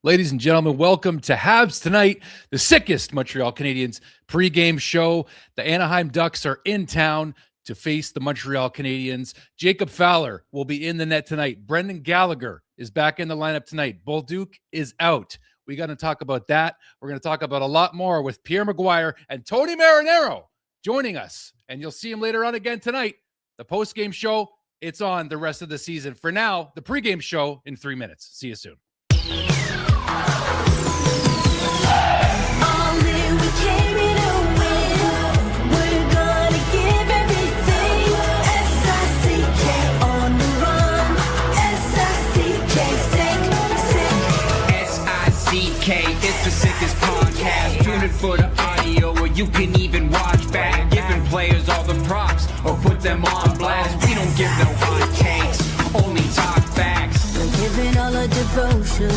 Ladies and gentlemen, welcome to Habs Tonight, the sickest Montreal Canadiens pregame show. The Anaheim Ducks are in town to face the Montreal Canadiens. Jacob Fowler will be in the net tonight. Brendan Gallagher is back in the lineup tonight. Bolduc is out. We got to talk about that. We're going to talk about a lot more with Pierre Maguire and Tony Marinaro joining us. And you'll see him later on again tonight. The postgame show, it's on the rest of the season. For now, the pregame show in 3 minutes. See you soon. It's the sickest podcast. Tune in for the audio, or you can even watch back. Giving players all the props, or put them on blast. We don't give no hot takes, only talk facts. We're giving all our devotion,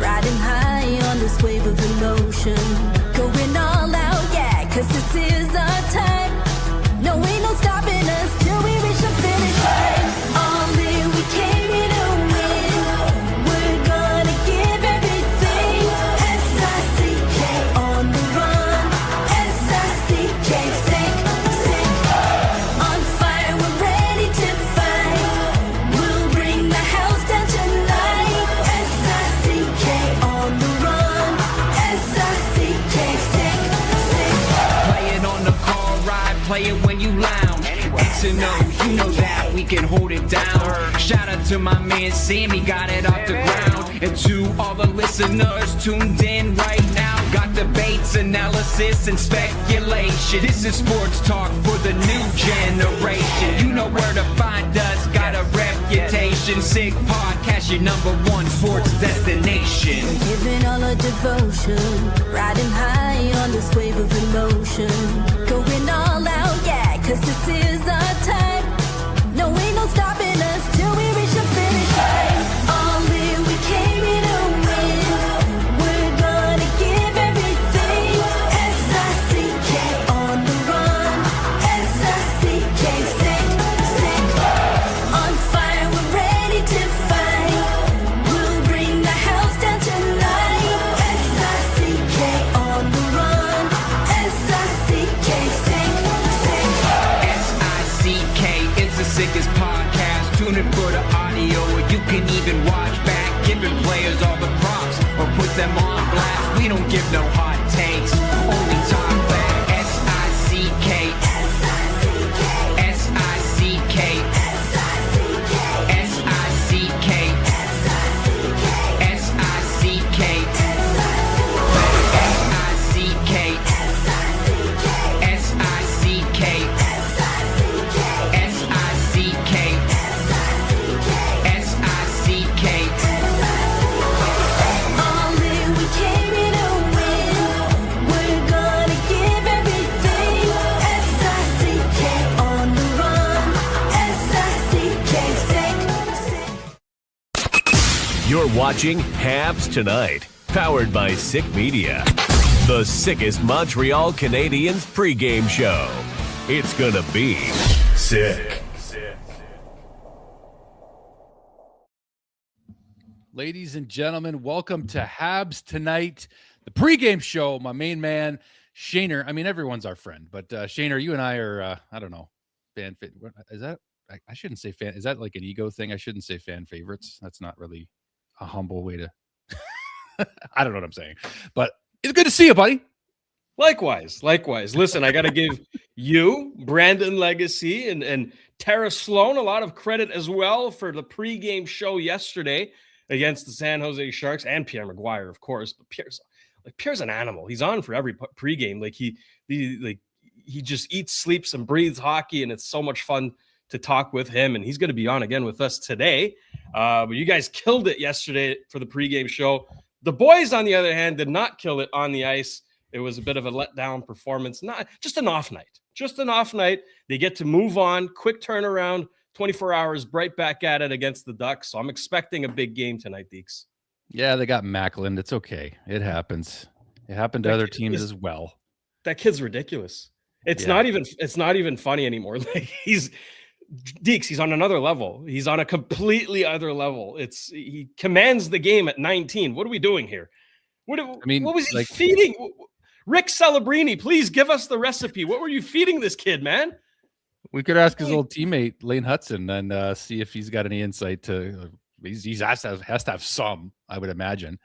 riding high on this wave of emotion. Going all out, yeah, cause this is our time. No, ain't no stopping us till we reach the finish line. All in, we came here to win. We're gonna give everything. S-I-C-K on the run. S-I-C-K, sick. On fire, we're ready to fight. We'll bring the house down tonight. S-I-C-K on the run. S-I-C-K, sick. Play it on the car ride, play it when you lounge. X and O, you know that we can hold it down. Shout out to my man Sammy, got it off the ground. And to all the listeners tuned in right now. Got debates, analysis, and speculation. This is sports talk for the new generation. You know where to find us, got a reputation. Sick podcast, your #1 sports destination. We're giving all our devotion, riding high on this wave of emotion. Going all out, yeah, cause this is our time. No, ain't no stopping us till we reach the finish line. All in, we came here to win. We're gonna give everything. S-I-C-K on the run. S-I-C-K, sick. On fire, we're ready to fight. We'll bring the house down tonight. S-I-C-K on the run. S-I-C-K, sick. S-I-C-K, it's the sickest podcast. Tune in for the audio, or you can even watch back. Giving players all the props, or put them on blast. We don't give no hot takes, only talk back. S-I-C-K, S-I-C-K, S-I-C-K, S-I-C-K, S-I-C-K, S-I-C-K, S-I-C-K, S-I-C-K, S-I-C-K. All in, we came here to win. We're gonna give everything. S-I-C-K on the run. S-I-C-K, sick. You're watching Habs Tonight, powered by Sick Media. The sickest Montreal Canadiens pregame show. It's gonna be sick. Ladies and gentlemen, welcome to Habs Tonight, the pregame show. My main man, Shaner. I mean, everyone's our friend, but Shaner, you and I are, I don't know, fan. Is that? I shouldn't say fan. Is that like an ego thing? I shouldn't say fan favorites. That's not really a humble way to. I don't know what I'm saying, but it's good to see you, buddy. Likewise. Listen, I got to give you, Brandon Legacy, and Tara Sloan a lot of credit as well for the pregame show yesterday against the San Jose Sharks, and Pierre Maguire, of course. But Pierre's an animal. He's on for every pregame. Like he just eats, sleeps, and breathes hockey, and it's so much fun to talk with him. And he's going to be on again with us today. But you guys killed it yesterday for the pregame show. The boys, on the other hand, did not kill it on the ice. It was a bit of a letdown performance. Not just an off night. They get to move on, quick turnaround, 24 hours, right back at it against the Ducks. So I'm expecting a big game tonight, Deeks. Yeah, they got Macklin. It's okay. It happens. It happened to other teams as well. That kid's ridiculous. It's not even funny anymore. Like Deeks, he's on another level. He's on a completely other level. He commands the game at 19. What are we doing here? What was he feeding? Rick Celebrini, please give us the recipe. What were you feeding this kid, man? We could ask his old teammate Lane Hudson and see if he's got any insight to. He's has to have some, I would imagine.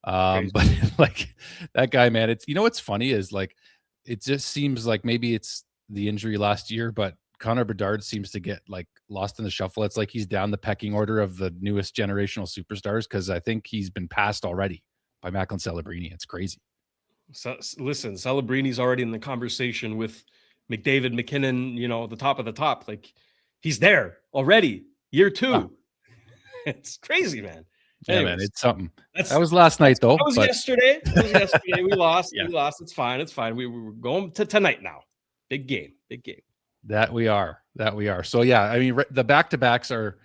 But like that guy, man, it's what's funny is like it just seems like maybe it's the injury last year, but Connor Bedard seems to get like lost in the shuffle. It's like he's down the pecking order of the newest generational superstars because I think he's been passed already by Macklin Celebrini. It's crazy. So listen, Celebrini's already in the conversation with McDavid, McKinnon, the top of the top. Like he's there already. Year 2. Wow. It's crazy, man. Yeah, man, it's something. That was last night, though. That was yesterday. We lost. Yeah. We lost. It's fine. We were going to tonight now. Big game. That we are. So, yeah, I mean, the back-to-backs are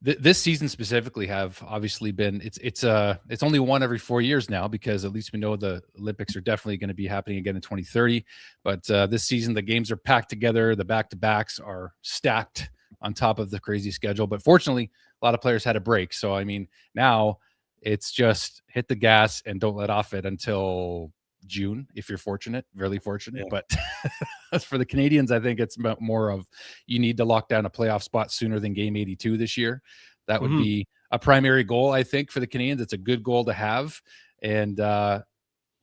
this season specifically have obviously been it's only one every 4 years now because at least we know the Olympics are definitely going to be happening again in 2030. But this season, the games are packed together. The back-to-backs are stacked on top of the crazy schedule. But fortunately, a lot of players had a break. So, I mean, now it's just hit the gas and don't let off it until June, if you're fortunate, really fortunate. Yeah. But as for the Canadiens, I think it's more of you need to lock down a playoff spot sooner than game 82 this year. That would be a primary goal, I think, for the Canadiens. It's a good goal to have. And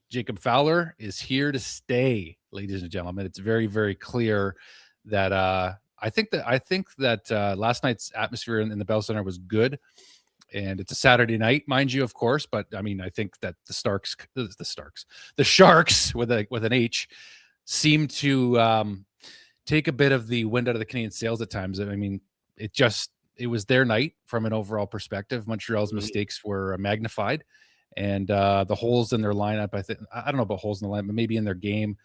Jacob Fowler is here to stay, ladies and gentlemen. It's very, very clear that I think that last night's atmosphere in the Bell Center was good. And it's a Saturday night, mind you, of course. But I mean, I think that the Sharks with an H seem to take a bit of the wind out of the Canadian sails at times. I mean, it was their night from an overall perspective. Montreal's mistakes were magnified, and the holes in their lineup. I don't know about holes in the lineup, but maybe in their game.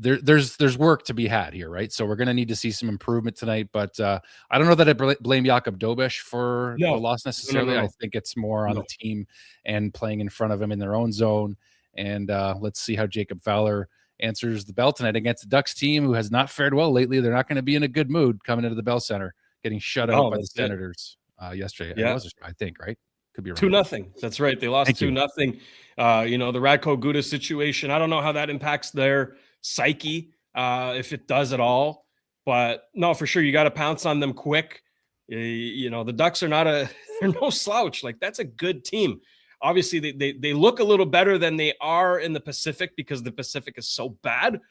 There's work to be had here, right? So we're going to need to see some improvement tonight. But I don't know that I blame Jakub Dobeš for the loss necessarily. No. I think it's more on the team and playing in front of him in their own zone. And let's see how Jacob Fowler answers the bell tonight against the Ducks team, who has not fared well lately. They're not going to be in a good mood coming into the Bell Center, getting shut out by the Senators yesterday. Yeah. I think, right? Could be wrong. 2-0. That's right. They lost 2-0. The Radko Gudas situation. I don't know how that impacts their psyche, if it does at all, but no, for sure you got to pounce on them quick. The Ducks are they're no slouch. Like that's a good team. Obviously they look a little better than they are in the Pacific because the Pacific is so bad,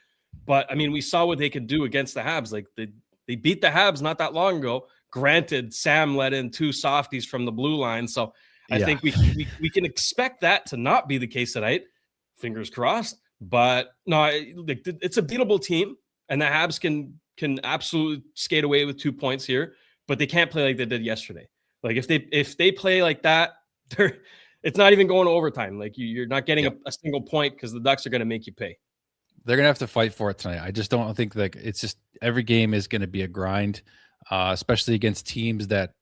but I mean we saw what they could do against the Habs. Like they beat the Habs not that long ago. Granted, Sam let in 2 softies from the blue line, so I think we can expect that to not be the case tonight. Fingers crossed. But no, it's a beatable team, and the Habs can absolutely skate away with 2 points here, but they can't play like they did yesterday. Like if they play like that, it's not even going to overtime. Like you're not getting a single point because the Ducks are going to make you pay. They're going to have to fight for it tonight. I just don't think that it's just every game is going to be a grind, especially against teams that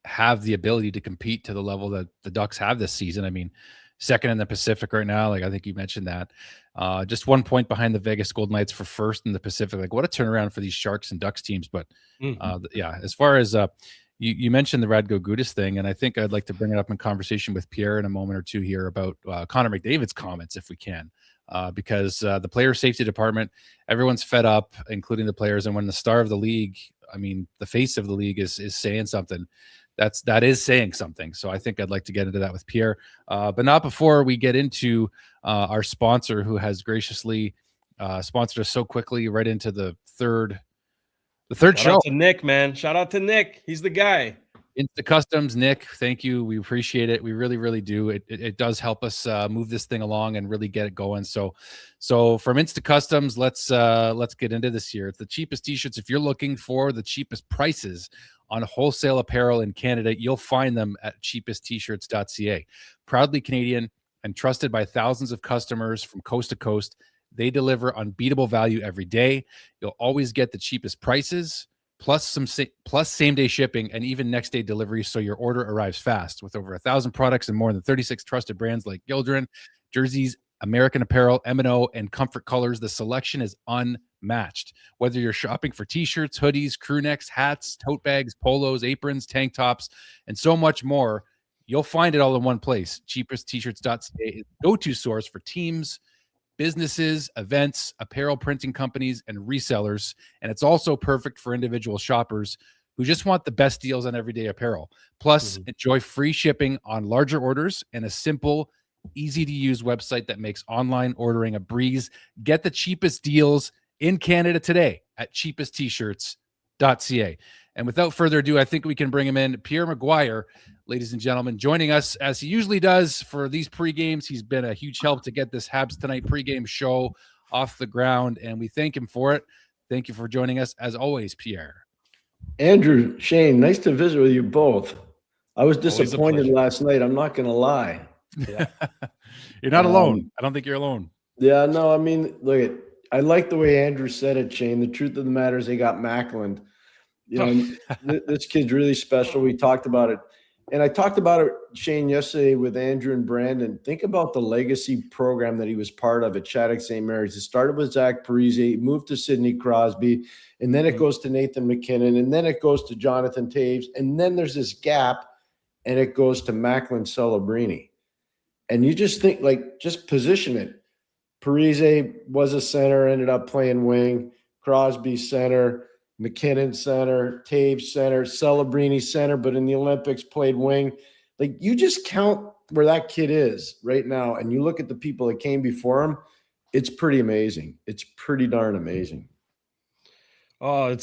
have the ability to compete to the level that the Ducks have this season. I mean, second in the Pacific right now. Like I think you mentioned that. Just 1 point behind the Vegas Golden Knights for first in the Pacific. Like what a turnaround for these Sharks and Ducks teams. But as far as you mentioned the Radko Gudas thing, and I think I'd like to bring it up in conversation with Pierre in a moment or two here about Connor McDavid's comments, if we can, because the player safety department, everyone's fed up, including the players. And when the star of the league, I mean, the face of the league is saying something, that is saying something. So I think I'd like to get into that with Pierre, but not before we get into our sponsor, who has graciously sponsored us so quickly right into the third show. Shout out to Nick, man. Shout out to Nick. He's the guy. Insta Customs, Nick. Thank you. We appreciate it. We really, really do. It does help us move this thing along and really get it going. So from Insta Customs, let's get into this here. It's the cheapest t-shirts. If you're looking for the cheapest prices on wholesale apparel in Canada, you'll find them at cheapesttshirts.ca. Proudly Canadian and trusted by thousands of customers from coast to coast. They deliver unbeatable value every day. You'll always get the cheapest prices, plus same-day shipping and even next-day delivery, so your order arrives fast. With over 1,000 products and more than 36 trusted brands like Gildren, Jerseys, American Apparel, M&O, and Comfort Colors, the selection is unmatched. matched. Whether you're shopping for t-shirts, hoodies, crew necks, hats, tote bags, polos, aprons, tank tops, and so much more, you'll find it all in one place. Cheapesttshirts.ca is the go-to source for teams, businesses, events, apparel printing companies, and resellers. And it's also perfect for individual shoppers who just want the best deals on everyday apparel. Plus, enjoy free shipping on larger orders and a simple, easy-to-use website that makes online ordering a breeze. Get the cheapest deals in Canada today at cheapesttshirts.ca. And without further ado, I think we can bring him in. Pierre Maguire, ladies and gentlemen, joining us as he usually does for these pre-games. He's been a huge help to get this Habs Tonight pre-game show off the ground, and we thank him for it. Thank you for joining us, as always, Pierre. Andrew, Shane, nice to visit with you both. I was disappointed last night. I'm not going to lie. Yeah. You're not alone. I don't think you're alone. Yeah, no, I mean, look, I like the way Andrew said it, Shane. The truth of the matter is they got Macklin. You know, this kid's really special. We talked about it. And I talked about it, Shane, yesterday with Andrew and Brandon. Think about the legacy program that he was part of at Shattuck St. Mary's. It started with Zach Parise, moved to Sidney Crosby, and then it goes to Nathan McKinnon, and then it goes to Jonathan Taves, and then there's this gap, and it goes to Macklin Celebrini. And you just think, like, just position it. Parise was a center, ended up playing wing. Crosby center. McKinnon center, Taves center, Celebrini center, but in the Olympics played wing. Like, you just count where that kid is right now, and you look at the people that came before him, it's pretty amazing. It's pretty darn amazing. Oh,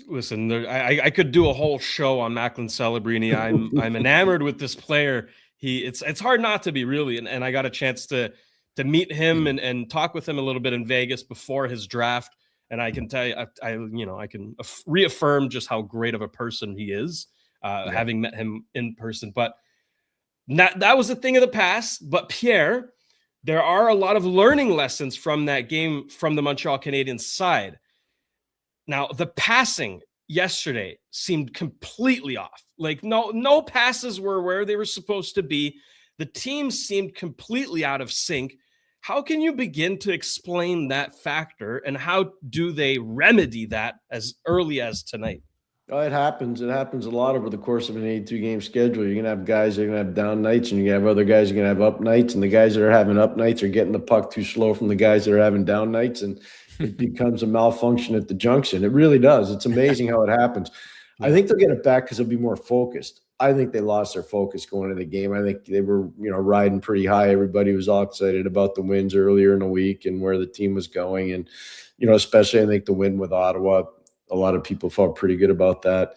listen, I could do a whole show on Macklin Celebrini. I'm enamored with this player. It's hard not to be, really, and I got a chance to meet him and talk with him a little bit in Vegas before his draft. And I can tell you, I can reaffirm just how great of a person he is, having met him in person. But that was a thing of the past. But Pierre, there are a lot of learning lessons from that game from the Montreal Canadiens side. Now, the passing yesterday seemed completely off. Like no passes were where they were supposed to be. The team seemed completely out of sync. How can you begin to explain that factor, and how do they remedy that as early as tonight? Oh, it happens. It happens a lot over the course of an 82-game schedule. You're going to have guys that are going to have down nights, and you're going to have other guys that are going to have up nights, and the guys that are having up nights are getting the puck too slow from the guys that are having down nights, and it becomes a malfunction at the junction. It really does. It's amazing how it happens. I think they'll get it back because they'll be more focused. I think they lost their focus going into the game. I think they were, riding pretty high. Everybody was all excited about the wins earlier in the week and where the team was going. And, especially I think the win with Ottawa, a lot of people felt pretty good about that.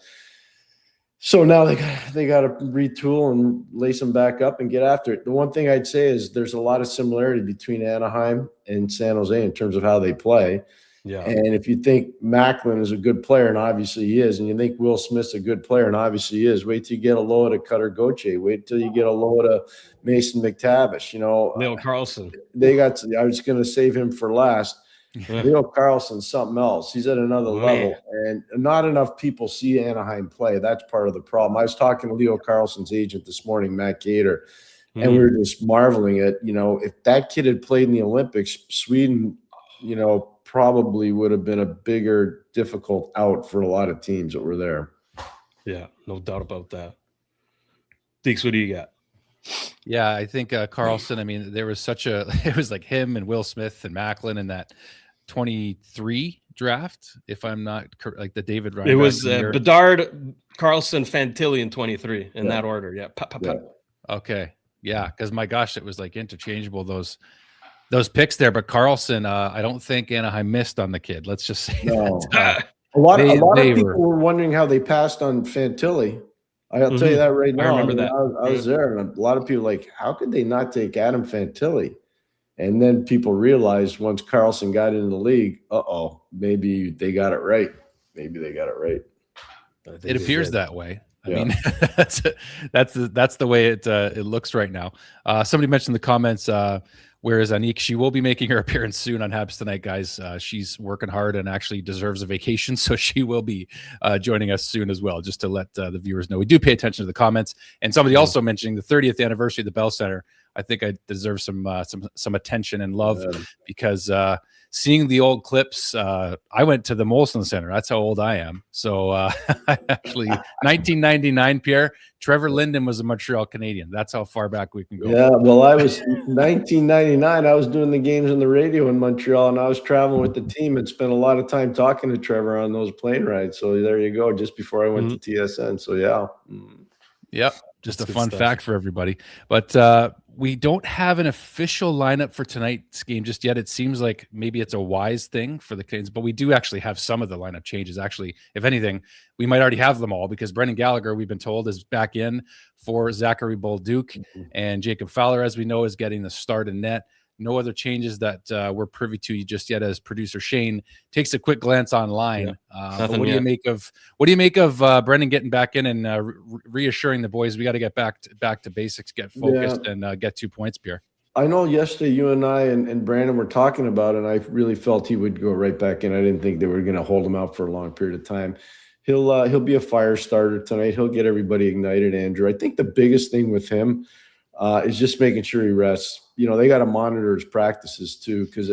So now they got to retool and lace them back up and get after it. The one thing I'd say is there's a lot of similarity between Anaheim and San Jose in terms of how they play. Yeah. And if you think Macklin is a good player, and obviously he is, and you think Will Smith's a good player, and obviously he is, wait till you get a load of Cutter Gauthier. Wait till you get a load of Mason McTavish. Leo Carlson. I was going to save him for last. Leo Carlson's something else. He's at another level, and not enough people see Anaheim play. That's part of the problem. I was talking to Leo Carlson's agent this morning, Matt Gator, and we were just marveling at, if that kid had played in the Olympics, Sweden, probably would have been a bigger, difficult out for a lot of teams that were there. Yeah, no doubt about that. Deeks, what do you got? Yeah, I think Carlson, I mean, there was it was like him and Will Smith and Macklin in that 23 draft, if I'm not like the David Ryan. It was Bedard, Carlson, Fantilli in 23 in that order. Yeah. Okay. Yeah, because my gosh, it was like interchangeable, those picks there. But Carlson, I don't think Anaheim missed on the kid. Let's just say that. A lot of people were wondering how they passed on Fantilli. I'll tell you that right now. I remember that. I was there, and a lot of people were like, how could they not take Adam Fantilli? And then people realized once Carlson got into the league, maybe they got it right. Maybe they got it right. It appears that way. I mean, that's the way it looks right now. Somebody mentioned in the comments, Whereas Anique, she will be making her appearance soon on Habs Tonight, guys. She's working hard and actually deserves a vacation, so she will be joining us soon as well, just to let the viewers know. We do pay attention to the comments. And somebody also mentioning the 30th anniversary of the Bell Center. I think I deserve some attention and love because seeing the old clips, I went to the Molson Center. That's how old I am. So actually, 1999, Pierre, Trevor Linden was a Montreal Canadian. That's how far back we can go. Yeah, well, I was 1999. I was doing the games on the radio in Montreal, and I was traveling with the team and spent a lot of time talking to Trevor on those plane rides. So there you go, just before I went to TSN. So yeah. Yep. Just a fun fact for everybody. But we don't have an official lineup for tonight's game just yet. It seems like maybe it's a wise thing for the Canadiens, but we do actually have some of the lineup changes. Actually, if anything, we might already have them all because Brendan Gallagher, we've been told, is back in for Zachary Bolduc, and Jacob Fowler, as we know, is getting the start in net. No other changes that we're privy to just yet, as producer Shane takes a quick glance online. What do you make of Brendan getting back in and reassuring the boys we got to get back to basics, get focused, and get 2 points, Pierre? I know yesterday you and I and Brandon were talking about it, and I really felt he would go right back in. I didn't think they were going to hold him out for a long period of time. He'll be a fire starter tonight. He'll get everybody ignited, Andrew. I think the biggest thing with him is just making sure he rests. You know, they got to monitor his practices too, because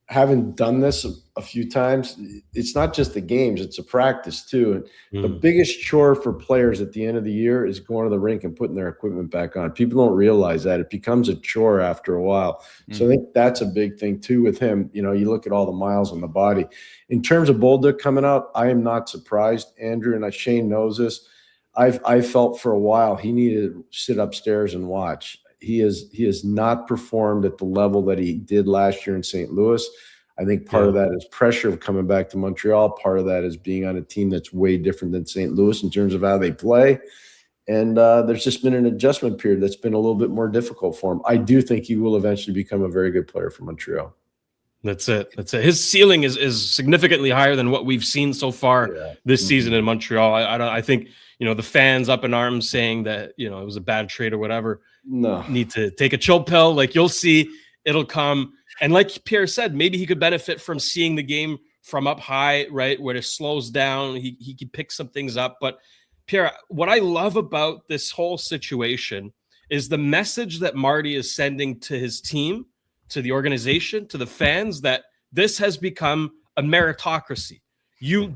having done this a few times, it's not just the games, it's a practice too. And the biggest chore for players at the end of the year is going to the rink and putting their equipment back on. People don't realize that. It becomes a chore after a while. So I think that's a big thing too with him. You know, you look at all the miles on the body. In terms of Bolduc coming out, I am not surprised, Andrew, and Shane knows this. I felt for a while he needed to sit upstairs and watch. He has not performed at the level that he did last year in St. Louis. I think part of that is pressure of coming back to Montreal. Part of that is being on a team that's way different than St. Louis in terms of how they play. And there's just been an adjustment period that's been a little bit more difficult for him. I do think he will eventually become a very good player for Montreal. That's it. His ceiling is significantly higher than what we've seen so far this season in Montreal. I think, you know, the fans up in arms saying that, you know, it was a bad trade or whatever. No, need to take a chill pill. Like, you'll see, it'll come. And like Pierre said, maybe he could benefit from seeing the game from up high, right, where it slows down. He could pick some things up. But Pierre, what I love about this whole situation is the message that Marty is sending to his team, to the organization, to the fans, that this has become a meritocracy. You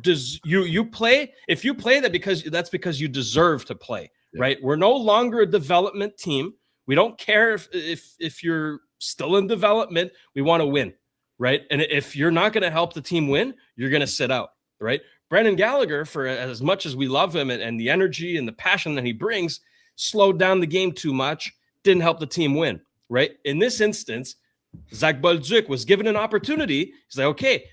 play. If you play, that's because you deserve to play, right? We're no longer a development team. We don't care if you're still in development. We want to win, right? And if you're not going to help the team win, you're going to sit out, right? Brendan Gallagher, for as much as we love him and the energy and the passion that he brings, slowed down the game too much, didn't help the team win, right? In this instance, Zach Bolduc was given an opportunity. He's like, okay,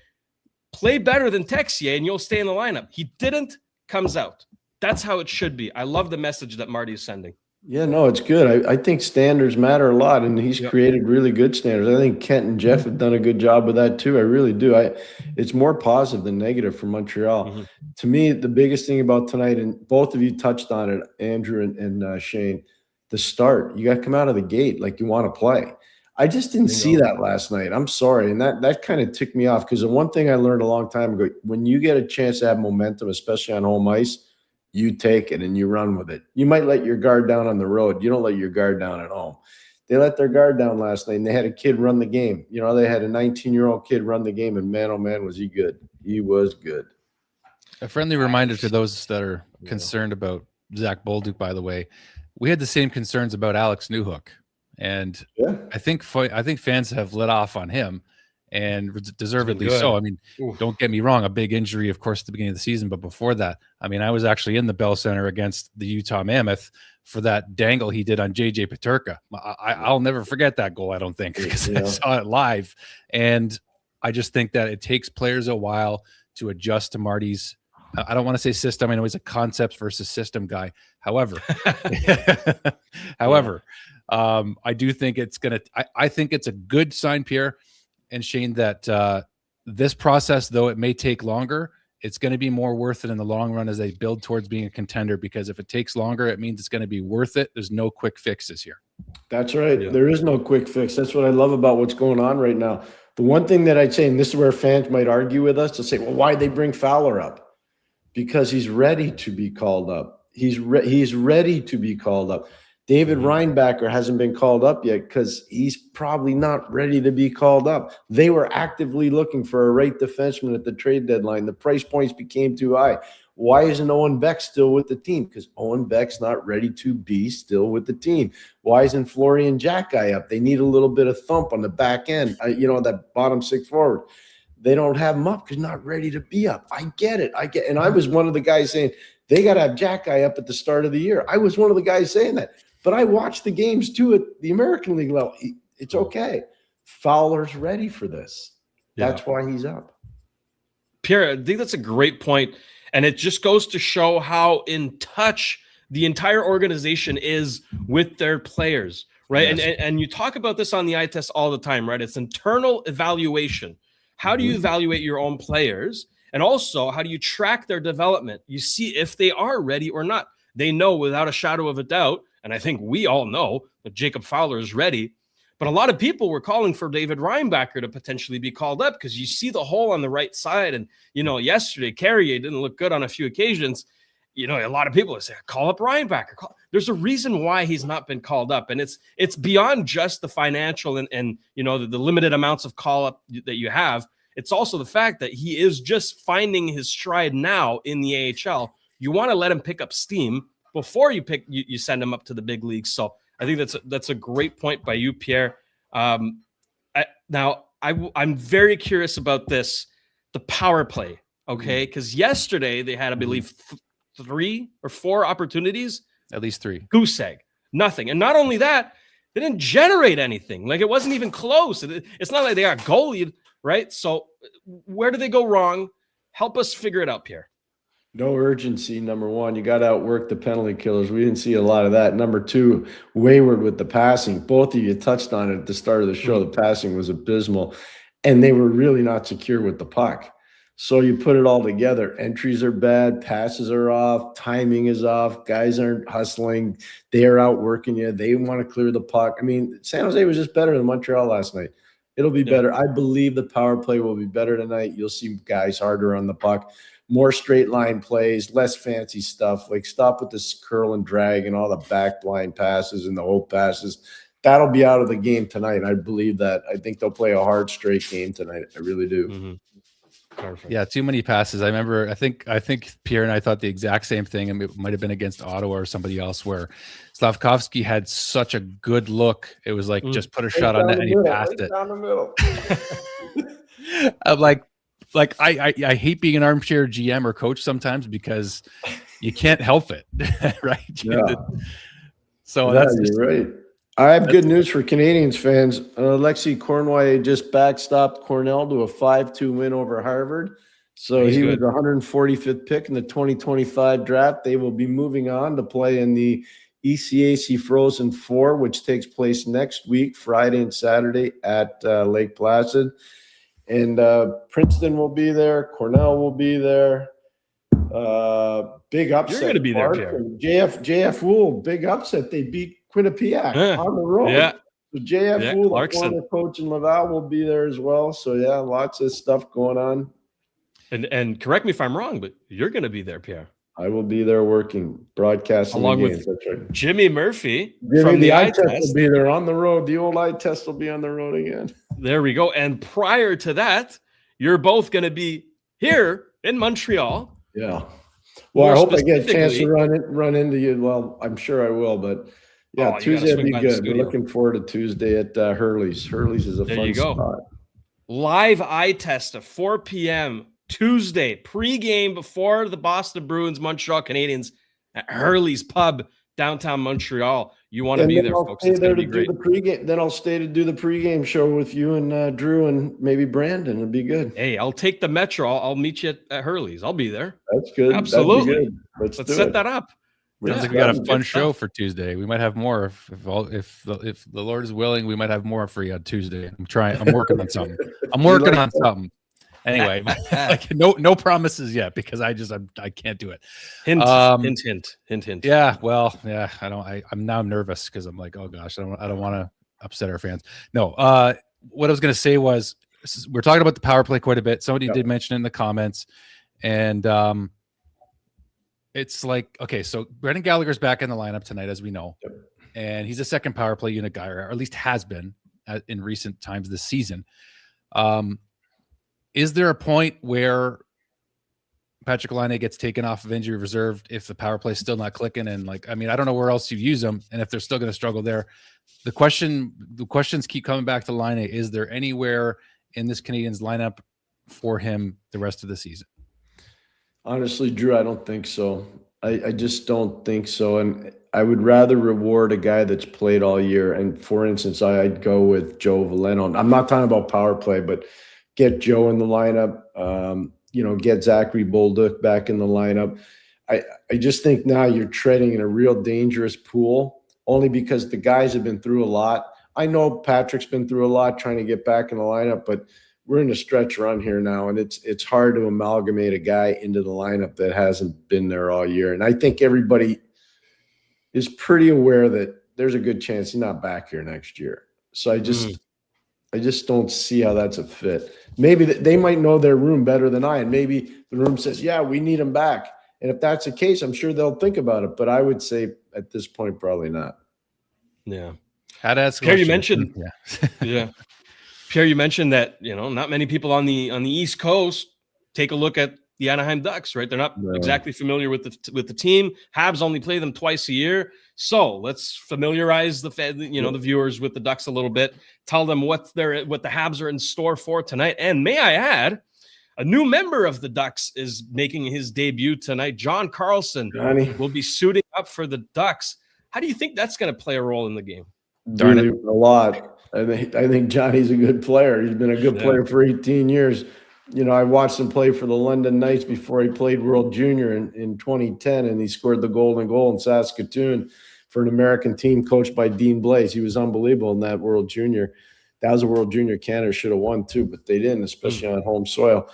play better than Texier and you'll stay in the lineup. He didn't, comes out. That's how it should be. I love the message that Marty is sending. Yeah, no, it's good. I think standards matter a lot, and he's created really good standards. I think Kent and Jeff have done a good job with that too. I really do. It's more positive than negative for Montreal. To me, the biggest thing about tonight, and both of you touched on it, Andrew and Shane, the start. You got to come out of the gate like you want to play. I just didn't see that last night. I'm sorry, and that kind of ticked me off, because the one thing I learned a long time ago, when you get a chance to have momentum, especially on home ice, you take it and you run with it. You might let your guard down on the road. You don't let your guard down at home. They let their guard down last night, and they had a kid run the game. You know, they had a 19-year-old kid run the game, and man, oh man, was he good. He was good. A friendly reminder to those that are concerned about Zach Bolduc, by the way, we had the same concerns about Alex Newhook. And I think fans have let off on him, and deservedly so. I mean, don't get me wrong, a big injury, of course, at the beginning of the season. But before that, I mean, I was actually in the Bell Center against the Utah Mammoth for that dangle he did on JJ Peterka. I'll never forget that goal, I don't think, because I saw it live. And I just think that it takes players a while to adjust to Marty's, I don't want to say system. I know he's a concepts versus system guy. However, I do think it's going to, I think it's a good sign, Pierre and Shane, that this process, though it may take longer, it's going to be more worth it in the long run as they build towards being a contender, because if it takes longer, it means it's going to be worth it. There's no quick fixes here. That's right. Yeah. There is no quick fix. That's what I love about what's going on right now. The one thing that I'd say, and this is where fans might argue with us, to say, well, why'd they bring Fowler up? Because he's ready to be called up. He's ready to be called up. David Reinbacher hasn't been called up yet because he's probably not ready to be called up. They were actively looking for a right defenseman at the trade deadline. The price points became too high. Why isn't Owen Beck still with the team? Because Owen Beck's not ready to be still with the team. Why isn't Florian Xhekaj up? They need a little bit of thump on the back end, that bottom six forward. They don't have him up because not ready to be up. I get it. And I was one of the guys saying they got to have Xhekaj up at the start of the year. I was one of the guys saying that. But I watched the games too at the American League level. It's okay. Fowler's ready for this. That's why he's up. Pierre, I think that's a great point. And it just goes to show how in touch the entire organization is with their players, right? Yes. And you talk about this on the eye test all the time, right? It's internal evaluation. How do you evaluate your own players? And also, how do you track their development? You see if they are ready or not. They know without a shadow of a doubt, and I think we all know that Jacob Fowler is ready. But a lot of people were calling for David Reinbacher to potentially be called up because you see the hole on the right side. And, yesterday, Carrier didn't look good on a few occasions. A lot of people say, call up Reinbacher. There's a reason why he's not been called up. And it's beyond just the financial and the limited amounts of call up that you have. It's also the fact that he is just finding his stride now in the AHL. You want to let him pick up steam before you send him up to the big leagues. So I think that's a great point by you, Pierre. I'm very curious about this, the power play, okay? Because yesterday they had, I believe, 3 or 4 opportunities. At least 3. Goose egg, nothing. And not only that, they didn't generate anything. Like, it wasn't even close. It's not like they got goalie, right? So where did they go wrong? Help us figure it out, Pierre. No urgency, number one. You got to outwork the penalty killers. We didn't see a lot of that. Number 2, wayward with the passing. Both of you touched on it at the start of the show. The passing was abysmal, and they were really not secure with the puck. So you put it all together. Entries are bad. Passes are off. Timing is off. Guys aren't hustling. They are outworking you. They want to clear the puck. I mean, San Jose was just better than Montreal last night. It'll be better. I believe the power play will be better tonight. You'll see guys harder on the puck. More straight line plays, less fancy stuff. Like, stop with this curl and drag and all the back blind passes and the hope passes. That'll be out of the game tonight. I believe that. I think they'll play a hard straight game tonight. I really do. Mm-hmm. Perfect. Yeah, too many passes. I remember. I think Pierre and I thought the exact same thing, and it might have been against Ottawa or somebody else, where Slavkovsky had such a good look. It was like just put a shot on net and he passed it. Down the middle. I'm like I hate being an armchair GM or coach sometimes because you can't help it, right? Yeah. So yeah, you're right. I have good news for Canadiens fans. Alexei Cornway just backstopped Cornell to a 5-2 win over Harvard. So he was the 145th pick in the 2025 draft. They will be moving on to play in the ECAC Frozen Four, which takes place next week, Friday and Saturday at Lake Placid. And Princeton will be there. Cornell will be there. Big upset. You're going to be there, Pierre. JF Wool, big upset. They beat Quinnipiac on the road. Yeah. So JF Wool, the former coach in Laval, will be there as well. So, yeah, lots of stuff going on. And correct me if I'm wrong, but you're going to be there, Pierre. I will be there working, broadcasting along the games. with That's right. Jimmy Murphy from the eye test will be there on the road. The old eye test will be on the road again. There we go. And prior to that, you're both going to be here in Montreal. Yeah. Well, I hope I get a chance to run into you. Well, I'm sure I will, but yeah, Tuesday would be good. We're looking forward to Tuesday at Hurley's. Hurley's is a fun spot. Live eye test at 4 p.m. Tuesday, pregame before the Boston Bruins, Montreal Canadiens at Hurley's Pub, downtown Montreal. You want to be there, folks. It's going to be great. Then I'll stay to do the pregame show with you and Drew and maybe Brandon. It'll be good. Hey, I'll take the Metro. I'll meet you at Hurley's. I'll be there. That's good. Absolutely. Good. Let's set that up. Sounds like we got a fun show for Tuesday. We might have more if the Lord is willing. We might have more for you on Tuesday. I'm working on something. Anyway, like no promises yet because I can't do it. Hint, hint. Yeah, well, yeah, I'm now nervous because I'm like, oh gosh, I don't want to upset our fans. No, what I was going to say was we're talking about the power play quite a bit. Somebody did mention it in the comments, and it's like, okay, so Brendan Gallagher's back in the lineup tonight, as we know, and he's a second power play unit guy, or at least has been in recent times this season. Is there a point where Patrick Laine gets taken off of injury reserve if the power play is still not clicking? And like, I mean, I don't know where else you use them, and if they're still going to struggle there. The questions keep coming back to Laine. Is there anywhere in this Canadiens lineup for him the rest of the season? Honestly, Drew, I don't think so. I just don't think so. And I would rather reward a guy that's played all year. And for instance, I'd go with Joe Veleno. I'm not talking about power play, but get Joe in the lineup, get Zachary Bolduc back in the lineup. I just think now you're treading in a real dangerous pool, only because the guys have been through a lot. I know Patrick's been through a lot trying to get back in the lineup, but we're in a stretch run here now, and it's hard to amalgamate a guy into the lineup that hasn't been there all year. And I think everybody is pretty aware that there's a good chance he's not back here next year. So I just don't see how that's a fit. Maybe they might know their room better than I, and maybe the room says, yeah, we need him back. And if that's the case, I'm sure they'll think about it. But I would say at this point, probably not. Yeah. I'd ask Pierre, you mentioned, yeah. Pierre, you mentioned that, not many people on the East Coast take a look at the Anaheim Ducks, right? They're not exactly familiar with the team. Habs only play them twice a year. So let's familiarize the viewers with the Ducks a little bit. Tell them what the Habs are in store for tonight. And may I add, a new member of the Ducks is making his debut tonight. John Carlson will be suiting up for the Ducks. How do you think that's going to play a role in the game? Darn it, a lot. I think Johnny's a good player. He's been a good player for 18 years. I watched him play for the London Knights before he played World Junior in 2010, and he scored the golden goal in Saskatoon for an American team coached by Dean Blaze. He was unbelievable in that World Junior. That was a World Junior Canada should have won too, but they didn't, especially on home soil.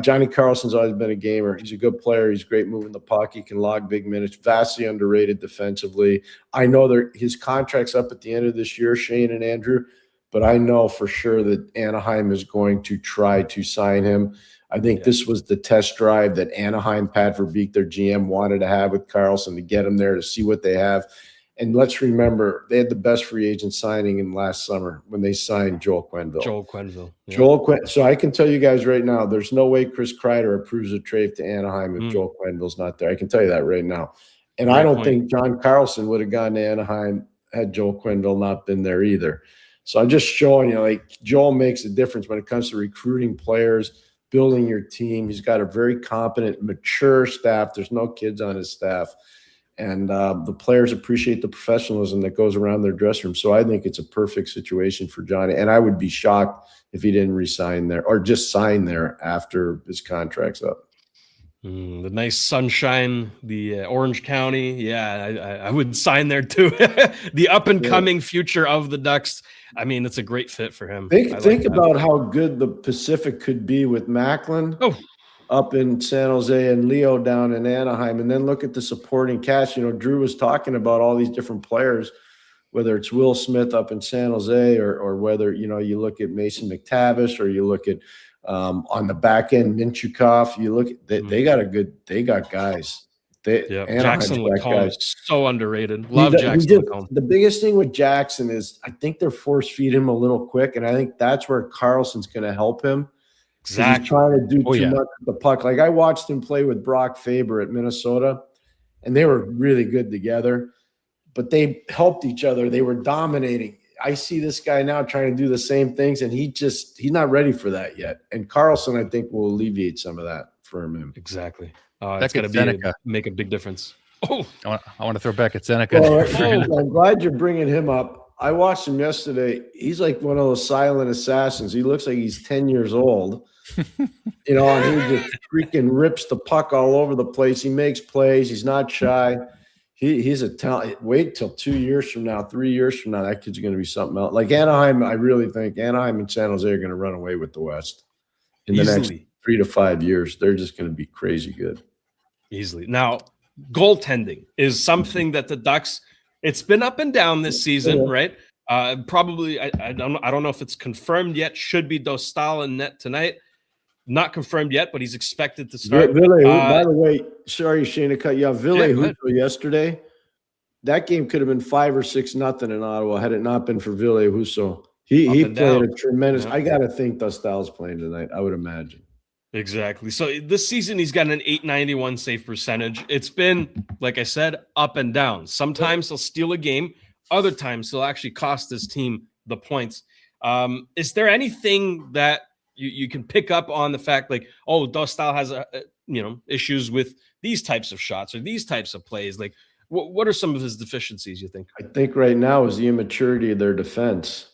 Johnny Carlson's always been a gamer. He's a good player. He's great moving the puck. He can log big minutes. Vastly underrated defensively. I know his contract's up at the end of this year, Shane and Andrew, but I know for sure that Anaheim is going to try to sign him. I think this was the test drive that Anaheim, Pat Verbeek, their GM, wanted to have with Carlson to get him there to see what they have. And let's remember, they had the best free agent signing in last summer when they signed Joel Quenneville. Yeah. So I can tell you guys right now, there's no way Chris Kreider approves a trade to Anaheim if Joel Quenneville's not there. I can tell you that right now. And I don't think John Carlson would have gone to Anaheim had Joel Quenneville not been there either. So I'm just showing you, like, Joel makes a difference when it comes to recruiting players, building your team. He's got a very competent, mature staff. There's no kids on his staff. And the players appreciate the professionalism that goes around their dressing room. So I think it's a perfect situation for Johnny. And I would be shocked if he didn't resign there or just sign there after his contract's up. The nice sunshine, the Orange County. Yeah, I would sign there too. The up-and-coming future of the Ducks. I mean, it's a great fit for him. Think about how good the Pacific could be with Macklin. Up in San Jose and Leo down in Anaheim. And then look at the supporting cast. Drew was talking about all these different players, whether it's Will Smith up in San Jose or whether, you look at Mason McTavish or you look at on the back end, Minchukov, you look at they got guys. Jackson Lacombe is so underrated. Love Jackson Lacombe. The biggest thing with Jackson is I think they're force feed him a little quick. And I think that's where Carlson's going to help him. Exactly. He's trying to do too much with the puck. Like I watched him play with Brock Faber at Minnesota, and they were really good together, but they helped each other. They were dominating. I see this guy now trying to do the same things, and he's not ready for that yet. And Carlson, I think, will alleviate some of that for him. Exactly. That's going to make a big difference. Oh, I want to throw back at Seneca. Well, I'm glad you're bringing him up. I watched him yesterday. He's like one of those silent assassins. He looks like he's 10 years old. And he just freaking rips the puck all over the place. He makes plays. He's not shy. He's a talent. Wait till 2 years from now, 3 years from now, that kid's going to be something else. Like Anaheim, I really think Anaheim and San Jose are going to run away with the West in the next 3 to 5 years, they're just going to be crazy good. Easily. Now, goaltending is something that the Ducks, it's been up and down this season, right? Probably, I don't know if it's confirmed yet. Should be Dostal in net tonight. Not confirmed yet, but he's expected to start. By the way, sorry, Shane, to cut you off. Husso yesterday, that game could have been 5 or 6-0 in Ottawa had it not been for Ville Husso. He played a tremendous. I got to think Dostal's playing tonight, I would imagine. Exactly. So this season, he's got an .891 save percentage. It's been, like I said, up and down. Sometimes he'll steal a game. Other times he'll actually cost his team the points. Is there anything that you can pick up on the fact, like, oh, Dostal has issues with these types of shots or these types of plays? Like, what are some of his deficiencies, you think? I think right now is the immaturity of their defense.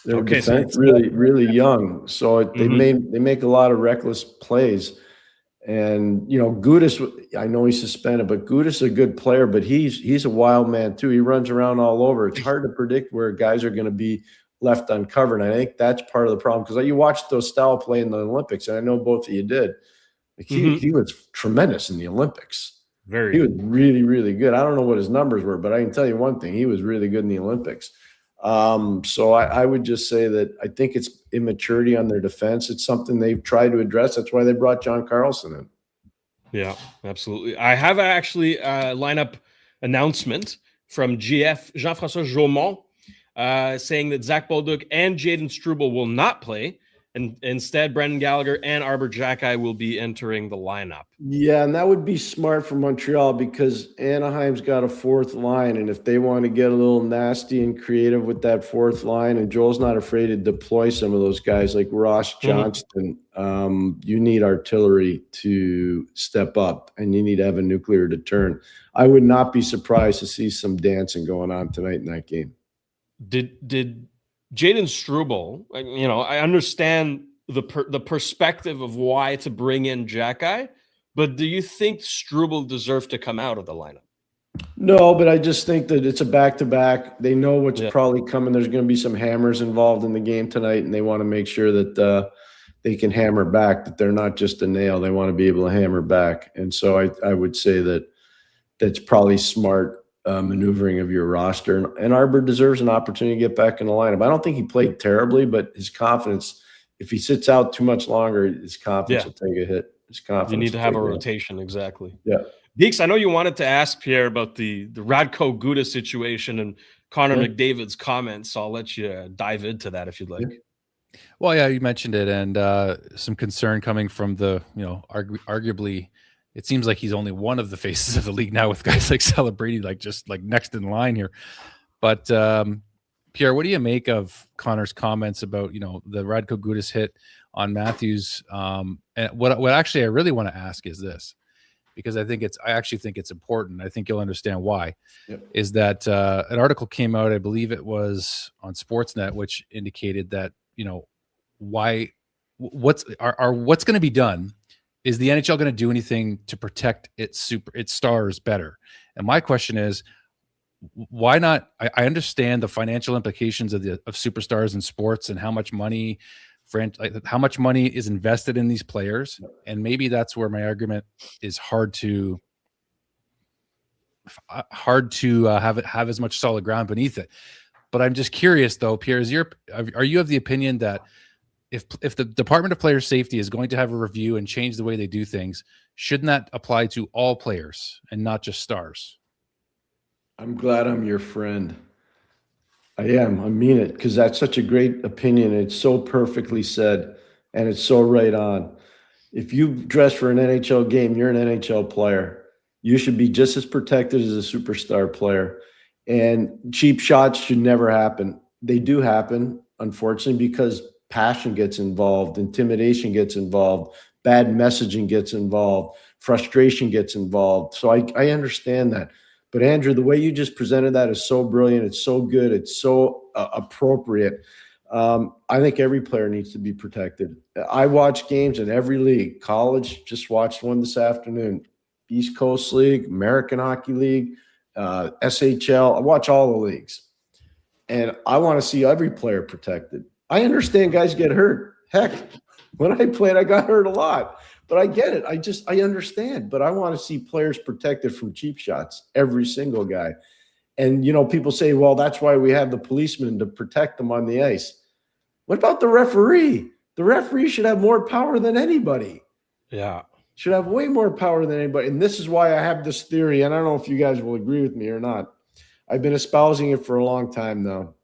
Their defense really, really young. So they make a lot of reckless plays. And, Gudas, I know he's suspended, but Gudas is a good player, but he's a wild man too. He runs around all over. It's hard to predict where guys are going to be left uncovered. And I think that's part of the problem, because you watched Dostal play in the Olympics, and I know both of you did. He was tremendous in the Olympics. He was really, really good. I don't know what his numbers were, but I can tell you one thing: he was really good in the Olympics. So I would just say that I think it's immaturity on their defense. It's something they've tried to address. That's why they brought John Carlson in. Yeah, absolutely. I have actually a lineup announcement from GF Jean-François Jaumont saying that Zach Bolduc and Jaden Struble will not play. And instead, Brendan Gallagher and Arbor Xhekaj will be entering the lineup. Yeah, and that would be smart for Montreal, because Anaheim's got a fourth line, and if they want to get a little nasty and creative with that fourth line, and Joel's not afraid to deploy some of those guys like Ross Johnston, you need artillery to step up, and you need to have a nuclear deterrent. I would not be surprised to see some dancing going on tonight in that game. Did Jaden Struble, I understand the perspective of why to bring in Xhekaj, but do you think Struble deserved to come out of the lineup? No, but I just think that it's a back-to-back. They know what's probably coming. There's going to be some hammers involved in the game tonight, and they want to make sure that they can hammer back, that they're not just a nail. They want to be able to hammer back. And so I would say that that's probably smart maneuvering of your roster, and Arbor deserves an opportunity to get back in the lineup. I don't think he played terribly, but his confidence, if he sits out too much longer, his confidence will take a hit. His confidence. You need to have a rotation, exactly. Yeah. Deeks, I know you wanted to ask Pierre about the Radko Gudas situation and Connor McDavid's comments, so I'll let you dive into that if you'd like. Yeah. Well, yeah, you mentioned it, and some concern coming from the, arguably, it seems like he's only one of the faces of the league now, with guys like Celebrity, just next in line here. But Pierre, what do you make of Connor's comments about, the Radko Gudas hit on Matthews? And what actually I really want to ask is this, because I actually think it's important. I think you'll understand why. Is that an article came out, I believe it was on Sportsnet, which indicated that, what's going to be done. Is the NHL going to do anything to protect its stars better? And my question is, why not? I understand the financial implications of superstars in sports and how much money is invested in these players, and maybe that's where my argument is hard to have as much solid ground beneath it. But I'm just curious, though, Pierre, are you of the opinion that if the Department of Player Safety is going to have a review and change the way they do things, shouldn't that apply to all players and not just stars? I'm glad I'm your friend. I am. I mean it, because that's such a great opinion. It's so perfectly said, and it's so right on. If you dress for an NHL game, you're an NHL player. You should be just as protected as a superstar player. And cheap shots should never happen. They do happen, unfortunately, because passion gets involved, intimidation gets involved, bad messaging gets involved, frustration gets involved. So I understand that. But Andrew, the way you just presented that is so brilliant. It's so good. It's so appropriate. I think every player needs to be protected. I watch games in every league. College, just watched one this afternoon. East Coast League, American Hockey League, SHL. I watch all the leagues. And I want to see every player protected. I understand guys get hurt. Heck, When I played, I got hurt a lot. But I get it. I understand. But I want to see players protected from cheap shots, every single guy. And, people say, well, that's why we have the policemen to protect them on the ice. What about the referee? The referee should have more power than anybody. Yeah. Should have way more power than anybody. And this is why I have this theory. And I don't know if you guys will agree with me or not. I've been espousing it for a long time now.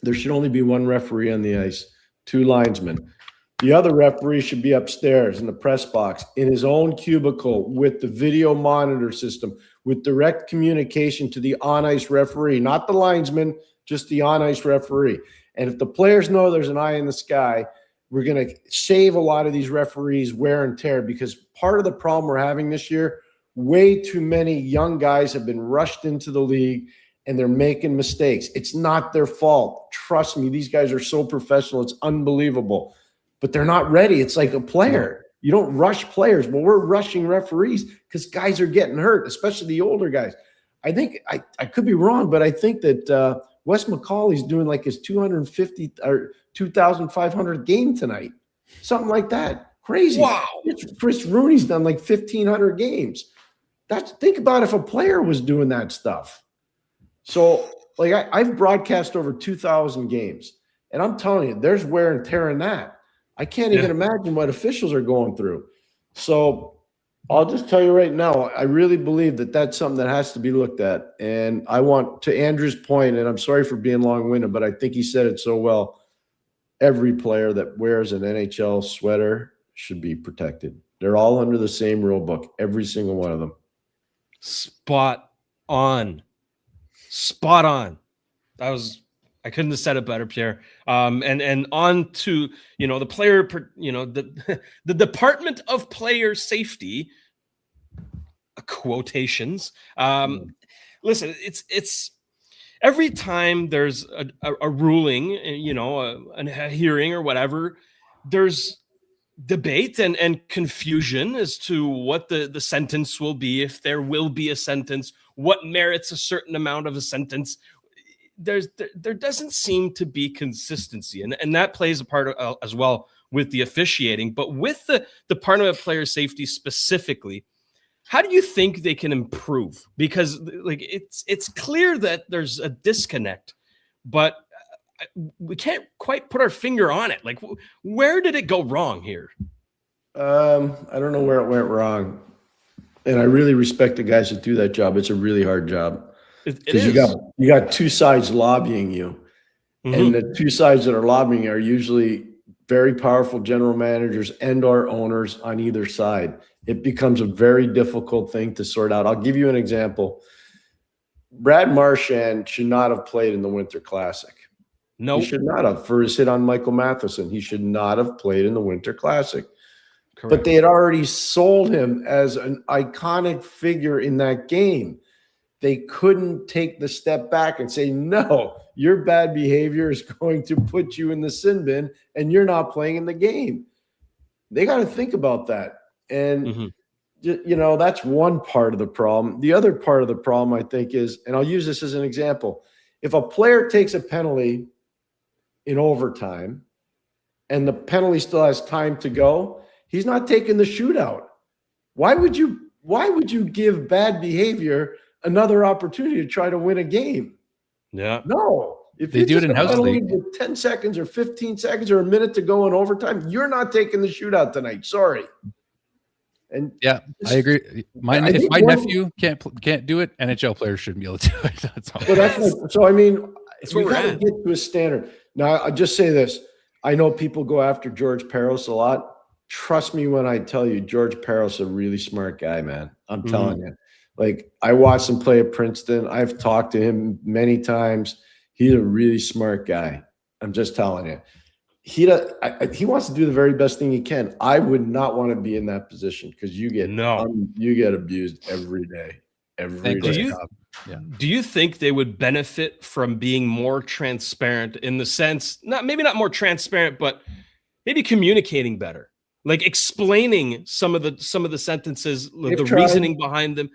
There should only be one referee on the ice, 2 linesmen. The other referee should be upstairs in the press box in his own cubicle with the video monitor system, with direct communication to the on-ice referee, not the linesman, just the on-ice referee. And if the players know there's an eye in the sky, we're going to save a lot of these referees wear and tear, because part of the problem we're having this year, way too many young guys have been rushed into the league and they're making mistakes. It's not their fault. Trust me, these guys are so professional. It's unbelievable. But they're not ready. It's like a player. You don't rush players. Well, we're rushing referees because guys are getting hurt, especially the older guys. I think I could be wrong, but I think that Wes McCauley's doing like his 250 or 2,500 game tonight, something like that. Crazy. Wow. Chris Rooney's done like 1,500 games. Think about if a player was doing that stuff. So, like, I've broadcast over 2,000 games, and I'm telling you, there's wear and tear in that. I can't even imagine what officials are going through. So I'll just tell you right now, I really believe that that's something that has to be looked at. And I want, to Andrew's point, and I'm sorry for being long-winded, but I think he said it so well, every player that wears an NHL sweater should be protected. They're all under the same rule book, every single one of them. Spot on. Spot on. I couldn't have said it better, Pierre. And on to, the player, the Department of Player Safety, quotations. Listen, it's every time there's a ruling, a hearing or whatever, there's debate and confusion as to what the sentence will be, if there will be a sentence, what merits a certain amount of a sentence. There doesn't seem to be consistency, and that plays a part as well with the officiating. But with the Department of Player Safety specifically, how do you think they can improve? Because it's clear that there's a disconnect, but we can't quite put our finger on it. Like, where did it go wrong here? I don't know where it went wrong, and I really respect the guys that do that job. It's a really hard job. Because you got two sides lobbying you, and the two sides that are lobbying are usually very powerful general managers and or owners on either side. It becomes a very difficult thing to sort out. I'll give you an example. Brad Marchand should not have played in the Winter Classic. No, he should not have. For his hit on Michael Matheson, he should not have played in the Winter Classic. Correct. But they had already sold him as an iconic figure in that game. They couldn't take the step back and say, no, your bad behavior is going to put you in the sin bin and you're not playing in the game. They got to think about that. And, that's one part of the problem. The other part of the problem, I think, is, and I'll use this as an example. If a player takes a penalty in overtime and the penalty still has time to go, he's not taking the shootout. Why would you give bad behavior another opportunity to try to win a game? Yeah. No. If they do it in house league with 10 seconds or 15 seconds or a minute to go in overtime, you're not taking the shootout tonight. Sorry. And yeah, I agree. If my nephew can't do it, NHL players shouldn't be able to do it. That's all. So I mean, we got to get to a standard. Now, I just say this. I know people go after George Parros a lot. Trust me when I tell you, George Parros is a really smart guy, man. I'm telling you. Like, I watched him play at Princeton. I've talked to him many times. He's a really smart guy. I'm just telling you. He wants to do the very best thing he can. I would not want to be in that position because you get abused every day. Do you think they would benefit from being more transparent in the sense, maybe not more transparent, but maybe communicating better, like explaining some of the sentences, the reasoning behind them?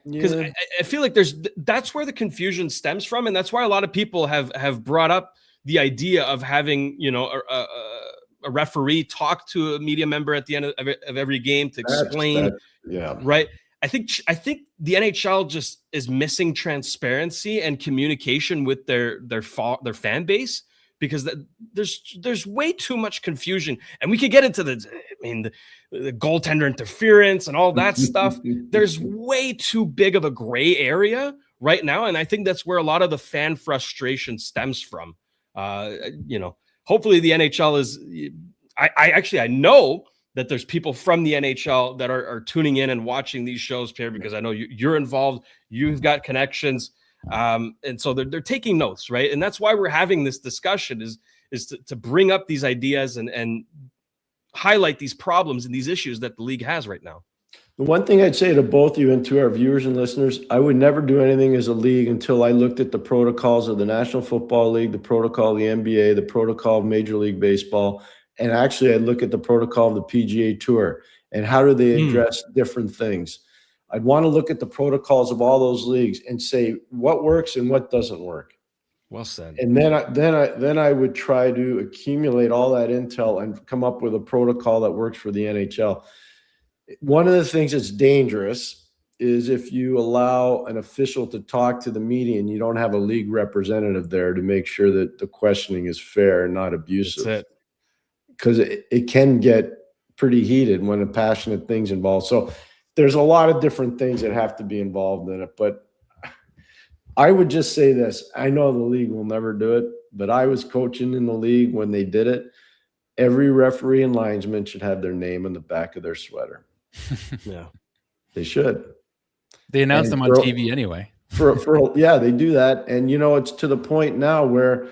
Because I feel like that's where the confusion stems from, and that's why a lot of people have brought up the idea of having a a referee talk to a media member at the end of every game to explain. Right. I think the NHL just is missing transparency and communication with their fan base, because there's way too much confusion, and we could get into the goaltender interference and all that stuff. There's way too big of a gray area right now, and I think that's where a lot of the fan frustration stems from. Hopefully the NHL is. I know that there's people from the NHL that are tuning in and watching these shows, Pierre, because I know you're involved. You've got connections. And so they're taking notes, right? And that's why we're having this discussion is to bring up these ideas and highlight these problems and these issues that the league has right now. The one thing I'd say to both you and to our viewers and listeners, I would never do anything as a league until I looked at the protocols of the National Football League, the protocol of the NBA, the protocol of Major League Baseball, and actually I'd look at the protocol of the PGA Tour and how do they address different things. I'd want to look at the protocols of all those leagues and say what works and what doesn't work. Well said. And then I would try to accumulate all that intel and come up with a protocol that works for the NHL. One of the things that's dangerous is if you allow an official to talk to the media and you don't have a league representative there to make sure that the questioning is fair and not abusive. That's it. Because it can get pretty heated when a passionate thing's involved. So there's a lot of different things that have to be involved in it. But I would just say this. I know the league will never do it, but I was coaching in the league when they did it. Every referee and linesman should have their name on the back of their sweater. Yeah, they should. They announce them on TV anyway. Yeah, they do that. And, it's to the point now where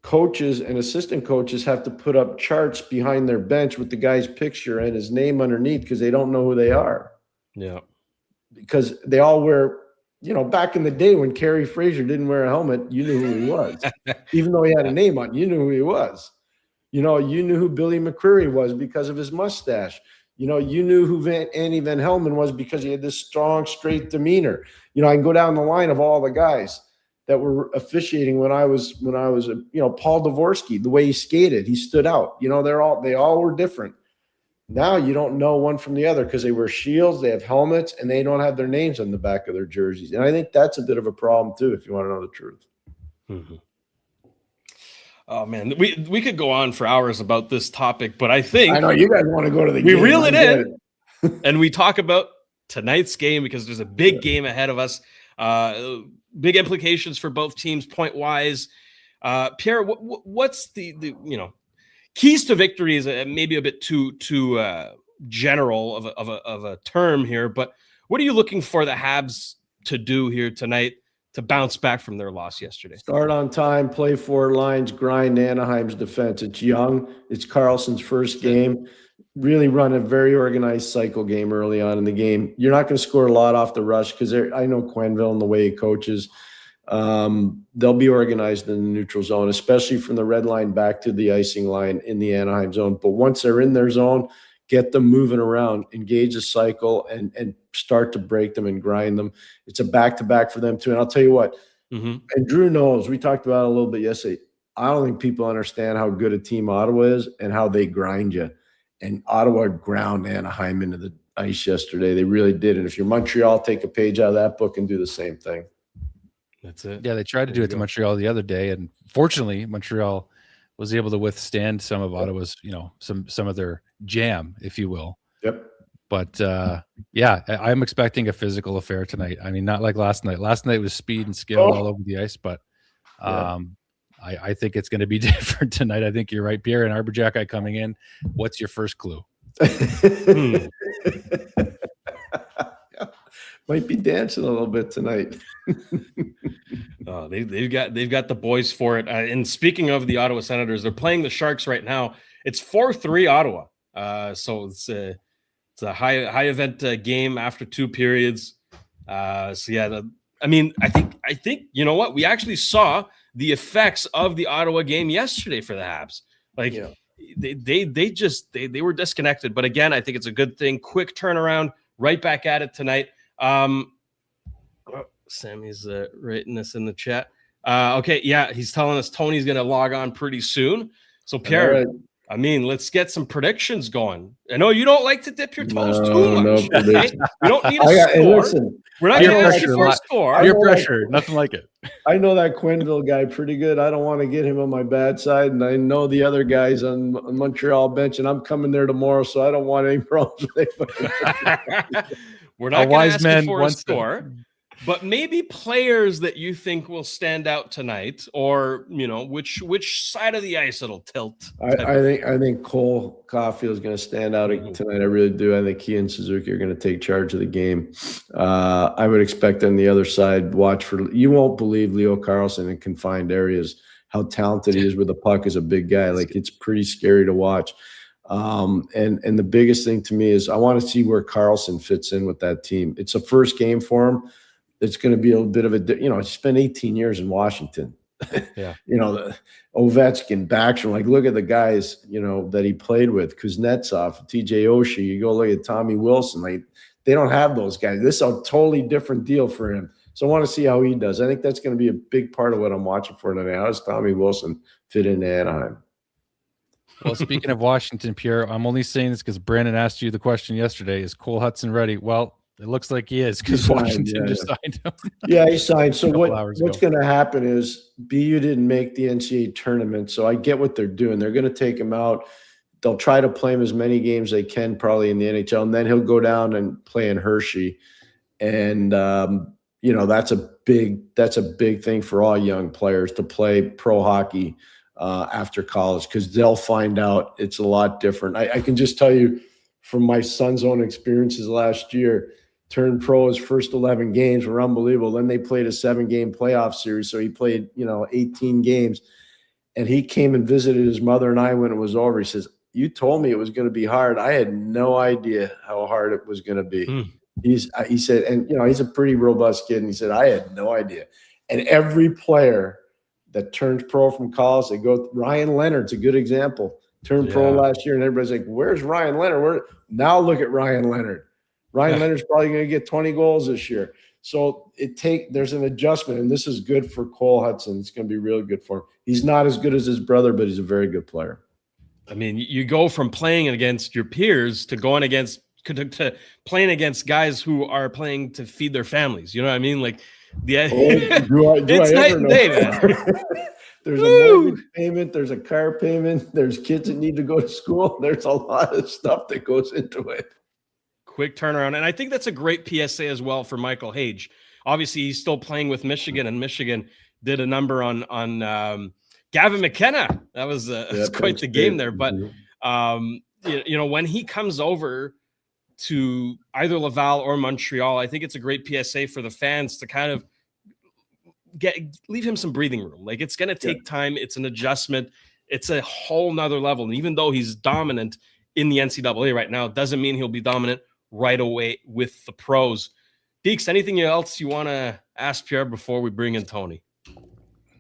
coaches and assistant coaches have to put up charts behind their bench with the guy's picture and his name underneath because they don't know who they are. Yeah. Because they all wear, back in the day when Kerry Fraser didn't wear a helmet, you knew who he was. Even though he had a name on, you knew who he was. You knew who Billy McCreary was because of his mustache. You knew who Andy Van Helmen was because he had this strong, straight demeanor. I can go down the line of all the guys that were officiating when I was Paul Dvorsky, the way he skated, he stood out. They all were different. Now you don't know one from the other because they wear shields, they have helmets, and they don't have their names on the back of their jerseys. And I think that's a bit of a problem too, if you want to know the truth. Mm-hmm. Oh man, we could go on for hours about this topic, but I know you guys want to go to the we game. reel it in and we talk about tonight's game because there's a big game ahead of us. Big implications for both teams point wise. Pierre, what's the keys to victory is maybe a bit too general of a term here, but what are you looking for the Habs to do here tonight to bounce back from their loss yesterday? Start on time, play four lines, grind Anaheim's defense. It's young. It's Carlson's first game. Really run a very organized cycle game early on in the game. You're not going to score a lot off the rush because I know Quenneville and the way he coaches. They'll be organized in the neutral zone, especially from the red line back to the icing line in the Anaheim zone. But once they're in their zone, get them moving around, engage the cycle, and start to break them and grind them. It's a back-to-back for them too. And I'll tell you what, and Drew knows, we talked about it a little bit yesterday. I don't think people understand how good a team Ottawa is and how they grind you. And Ottawa ground Anaheim into the ice yesterday. They really did. And if you're Montreal, take a page out of that book and do the same thing. That's it. Yeah, they tried to do it to Montreal the other day, and fortunately, Montreal was able to withstand some of Ottawa's, some of their jam, if you will. Yep. But I'm expecting a physical affair tonight. I mean, not like last night. Last night was speed and skill all over the ice, but I think it's going to be different tonight. I think you're right, Pierre. And Arbor coming in. What's your first clue? Might be dancing a little bit tonight. Oh, they've got the boys for it. And speaking of the Ottawa Senators, they're playing the Sharks right now. It's 4-3 Ottawa. So it's a high event game after two periods. I think you know what, we actually saw the effects of the Ottawa game yesterday for the Habs. They were disconnected, but again, I think it's a good thing. Quick turnaround, right back at it tonight. Sammy's writing this in the chat. Okay, yeah, he's telling us Tony's going to log on pretty soon. So Pierre, I mean, let's get some predictions going. I know you don't like to dip your toes too much. No Okay? We don't need a Hey, score. listen, We're not Peer going to ask pressure, you for a score. Peer pressure, nothing like it. I know that Quenneville guy pretty good. I don't want to get him on my bad side, and I know the other guys on Montreal bench, and I'm coming there tomorrow, so I don't want any problems with anybody. We're not A going wise to ask man you for a wants to- score, but maybe players that you think will stand out tonight, or which side of the ice it'll tilt. I think Cole Caulfield is going to stand out tonight. I really do. I think he and Suzuki are going to take charge of the game. I would expect on the other side, you won't believe Leo Carlson in confined areas, how talented he is with the puck as a big guy. Like, it's pretty scary to watch. And the biggest thing to me is I want to see where Carlson fits in with that team. It's a first game for him. It's going to be a bit of he spent 18 years in Washington. Yeah. The Ovechkin, Backstrom, like, look at the guys, that he played with, Kuznetsov, TJ Oshie. You go look at Tommy Wilson. Like, they don't have those guys. This is a totally different deal for him. So I want to see how he does. I think that's going to be a big part of what I'm watching for today. How does Tommy Wilson fit into Anaheim? Well, speaking of Washington, Pierre, I'm only saying this because Brandon asked you the question yesterday. Is Cole Hudson ready? Well, it looks like he is, because Washington just signed him. Yeah, he signed. So what's ago. going to happen is BU didn't make the NCAA tournament, so I get what they're doing. They're going to take him out. They'll try to play him as many games they can probably in the NHL, and then he'll go down and play in Hershey. And that's a big thing for all young players to play pro hockey after college, because they'll find out it's a lot different. I can just tell you from my son's own experiences last year. Turned pro, his first 11 games were unbelievable. Then they played a 7-game playoff series. So he played, 18 games. And he came and visited his mother and I when it was over. He says, "You told me it was going to be hard. I had no idea how hard it was going to be." He said, and he's a pretty robust kid. And he said, "I had no idea." And every player that turns pro from college, they go. Ryan Leonard's a good example. Turned pro last year, and everybody's like, "Where's Ryan Leonard?" Now look at Ryan Leonard. Ryan Leonard's probably going to get 20 goals this year. So there's an adjustment, and this is good for Cole Hudson. It's going to be really good for him. He's not as good as his brother, but he's a very good player. I mean, you go from playing against your peers to going against to playing against guys who are playing to feed their families. You know what I mean? Like, it's night and day, man. There's a mortgage payment. There's a car payment. There's kids that need to go to school. There's a lot of stuff that goes into it. Quick turnaround. And I think that's a great PSA as well for Michael Hage. Obviously, he's still playing with Michigan, and Michigan did a number on Gavin McKenna. That was quite the game there. But, when he comes over to either Laval or Montreal, I think it's a great PSA for the fans to kind of leave him some breathing room. Like, it's going to take time. It's an adjustment. It's a whole nother level. And even though he's dominant in the NCAA right now, doesn't mean he'll be dominant right away with the pros. Deeks, anything else you want to ask Pierre before we bring in Tony?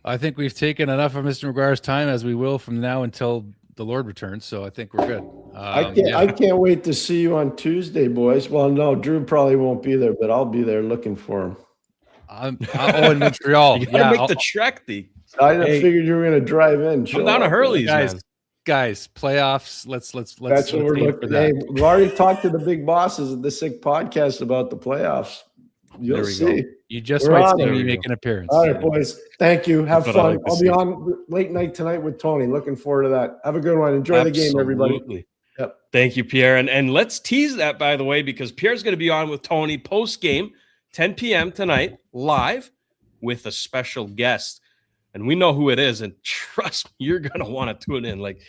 I think we've taken enough of Mr. McGuire's time, as we will from now until the Lord returns. So I think we're good. I can't wait to see you on Tuesday, boys. Well, no, Drew probably won't be there, but I'll be there looking for him. I'm in Montreal. You gotta make the trek, Deeks. I figured you were going to drive in. I'm down to Hurley's, guys, playoffs. Let's. That's what we're looking for. Hey, we've already talked to the big bosses of the Sick Podcast about the playoffs. You'll see. Go. You just might see me make an appearance. All right, boys. Thank you. Have fun. I'll be on late night tonight with Tony. Looking forward to that. Have a good one. Enjoy the game, everybody. Yep. Thank you, Pierre. And let's tease that, by the way, because Pierre's going to be on with Tony post-game, 10 p.m. tonight, live, with a special guest. And we know who it is, and trust me, you're going to want to tune in. Like,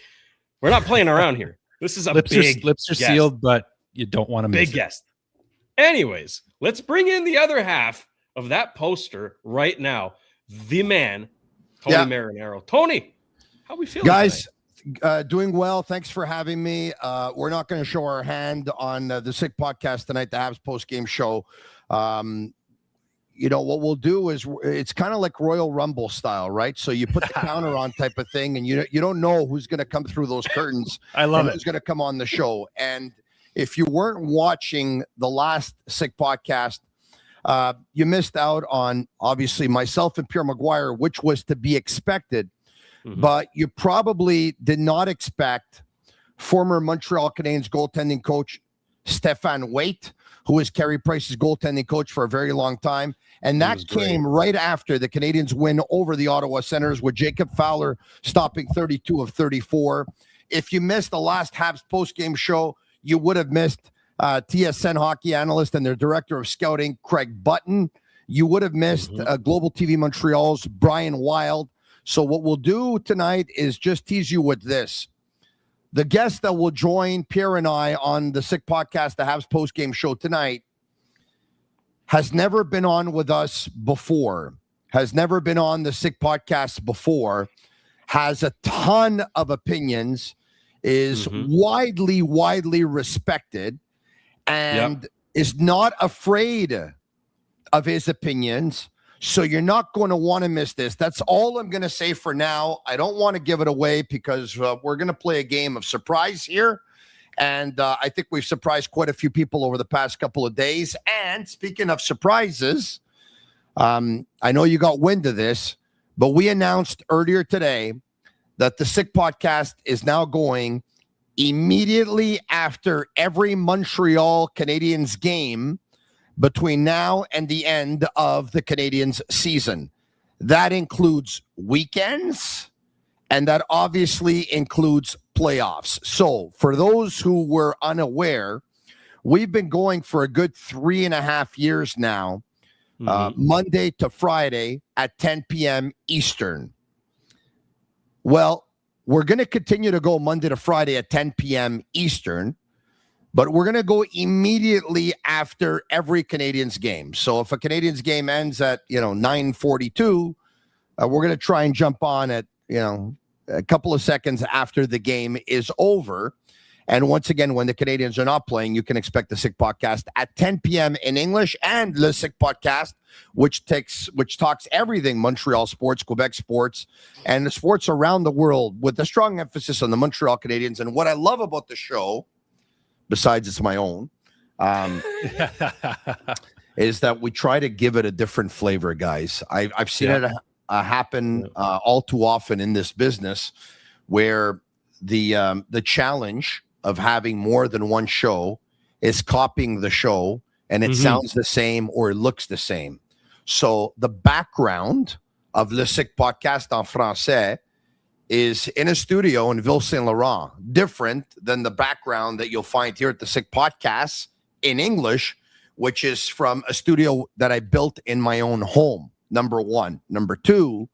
we're not playing around here. This is a lips are guest. Sealed, but you don't want to miss big guest. Anyways, let's bring in the other half of that poster right now. The man, Tony Marinaro. Tony, how we feeling, guys? Doing well. Thanks for having me. We're not going to show our hand on the Sick Podcast tonight, the Habs post-game show. What we'll do is it's kind of like Royal Rumble style, right? So you put the counter on type of thing, and you don't know who's going to come through those curtains. I love it. Who's going to come on the show. And if you weren't watching the last Sick Podcast, you missed out on, obviously, myself and Pierre Maguire, which was to be expected. Mm-hmm. But you probably did not expect former Montreal Canadiens goaltending coach Stéphane Waite, who was Carey Price's goaltending coach for a very long time. And that came right after the Canadiens win over the Ottawa Senators, with Jacob Fowler stopping 32 of 34. If you missed the last Habs postgame show, you would have missed TSN hockey analyst and their director of scouting, Craig Button. You would have missed Global TV Montreal's Brian Wild. So what we'll do tonight is just tease you with this. The guest that will join Pierre and I on the Sick Podcast, the Habs postgame show tonight, has never been on with us before, has never been on the Sick Podcast before, has a ton of opinions, is widely respected, and is not afraid of his opinions. So you're not going to want to miss this. That's all I'm going to say for now. I don't want to give it away because we're going to play a game of surprise here. And I think we've surprised quite a few people over the past couple of days. And speaking of surprises, I know you got wind of this, but we announced earlier today that the Sick Podcast is now going immediately after every Montreal Canadiens game between now and the end of the Canadiens season. That includes weekends, and that obviously includes playoffs. So for those who were unaware, we've been going for a good 3.5 years now, Monday to Friday at 10 p.m. Eastern. Well, we're going to continue to go Monday to Friday at 10 p.m. Eastern, but we're going to go immediately after every Canadiens game. So if a Canadiens game ends at, 9:42, we're going to try and jump on at, a couple of seconds after the game is over. And once again, when the Canadiens are not playing, you can expect the Sick Podcast at 10 p.m. in English, and the Sick Podcast, which talks everything Montreal sports, Quebec sports, and the sports around the world, with a strong emphasis on the Montreal Canadiens. And what I love about the show, besides it's my own, is that we try to give it a different flavor, guys. I've seen it happen all too often in this business, where the challenge of having more than one show is copying the show, and it sounds the same or it looks the same. So the background of Le Sick Podcast en français is in a studio in Ville Saint Laurent, different than the background that you'll find here at the Sick Podcast in English, which is from a studio that I built in my own home, number one. Number two,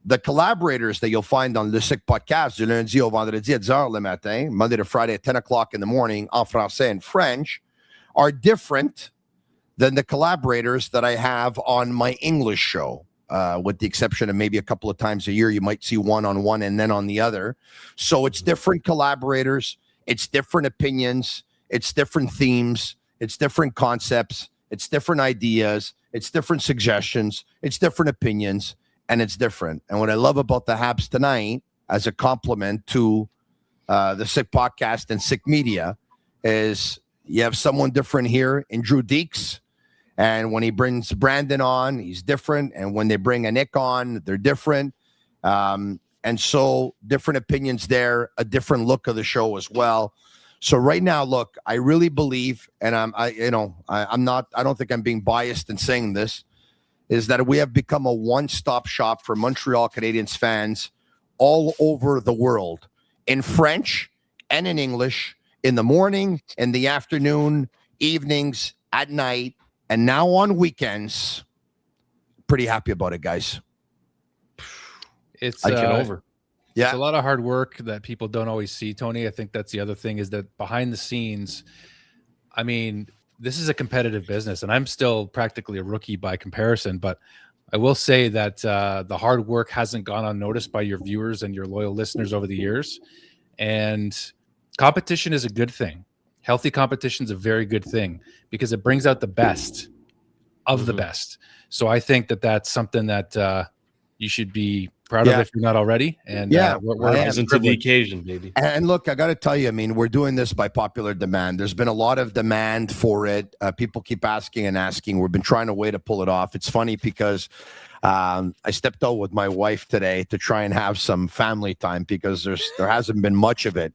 the collaborators that you'll find on Le Sick Podcast du lundi au vendredi à 10h le matin, Monday to Friday at 10 o'clock in the morning, en français and French, are different than the collaborators that I have on my English show. With the exception of maybe a couple of times a year, you might see one on one and then on the other. So it's different collaborators, it's different opinions, it's different themes, it's different concepts, it's different ideas, it's different suggestions, it's different opinions, and it's different. And what I love about the Habs Tonight, as a compliment to the Sick Podcast and Sick Media, is you have someone different here in Drew Deeks. And when he brings Brandon on, he's different. And when they bring a Nick on, they're different. And so different opinions there, a different look of the show as well. So right now, look, I really believe, and I don't think I'm being biased in saying this, is that we have become a one-stop shop for Montreal Canadiens fans all over the world, in French and in English, in the morning, in the afternoon, evenings, at night, and now on weekends. Pretty happy about it, guys. It's over. Yeah, it's a lot of hard work that people don't always see, Tony. I think that's the other thing, is that behind the scenes, I mean, this is a competitive business, and I'm still practically a rookie by comparison, but I will say that the hard work hasn't gone unnoticed by your viewers and your loyal listeners over the years. And competition is a good thing. Healthy competition is a very good thing, because it brings out the best of the best. So I think that that's something that you should be Proud of it if you're not already. And we're rising to the occasion, baby. And look, I got to tell you, I mean, we're doing this by popular demand. There's been a lot of demand for it. People keep asking and asking. We've been trying a way to pull it off. It's funny because I stepped out with my wife today to try and have some family time because there hasn't been much of it.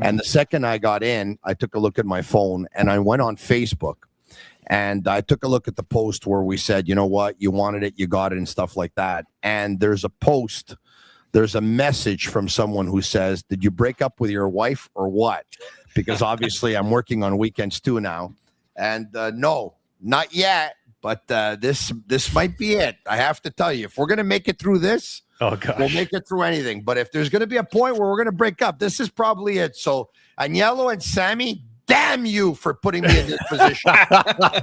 And the second I got in, I took a look at my phone and I went on Facebook. And I took a look at the post where we said, you know what, you wanted it, you got it, and stuff like that. And there's a message from someone who says, did you break up with your wife or what? Because obviously I'm working on weekends too now. And no, not yet. But this might be it. I have to tell you, if we're going to make it through this, we'll make it through anything. But if there's going to be a point where we're going to break up, this is probably it. So Agnello and Sammy, damn you for putting me in this position.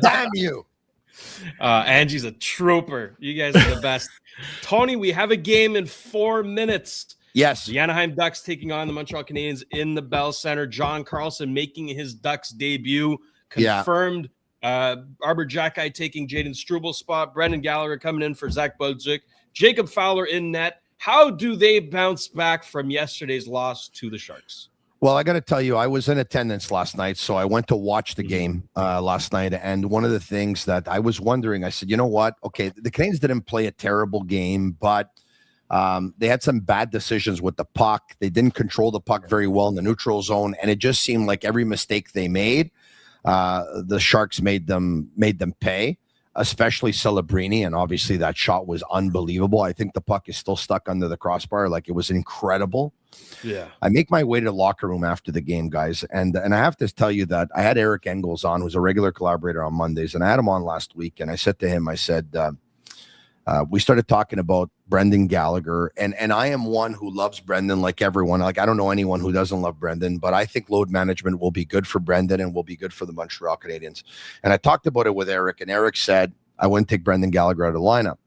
Damn you. Angie's a trooper. You guys are the best. Tony, we have a game in 4 minutes. Yes. The Anaheim Ducks taking on the Montreal Canadiens in the Bell Center. John Carlson making his Ducks debut. Confirmed. Arbor Jacki taking Jaden Strubal's spot. Brendan Gallagher coming in for Zach Budzik. Jacob Fowler in net. How do they bounce back from yesterday's loss to the Sharks? Well, I got to tell you, I was in attendance last night, so I went to watch the game last night. And one of the things that I was wondering, I said, you know what? Okay, the Canadiens didn't play a terrible game, but they had some bad decisions with the puck. They didn't control the puck very well in the neutral zone, and it just seemed like every mistake they made, the Sharks made them pay, especially Celebrini, and obviously that shot was unbelievable. I think the puck is still stuck under the crossbar. Like, it was incredible. Yeah. I make my way to the locker room after the game, guys, and I have to tell you that I had Eric Engels on, who's a regular collaborator on Mondays, and I had him on last week, and I said to him, I said, we started talking about Brendan Gallagher, and I am one who loves Brendan like everyone. Like, I don't know anyone who doesn't love Brendan, but I think load management will be good for Brendan and will be good for the Montreal Canadiens. And I talked about it with Eric, and Eric said, I wouldn't take Brendan Gallagher out of the lineup.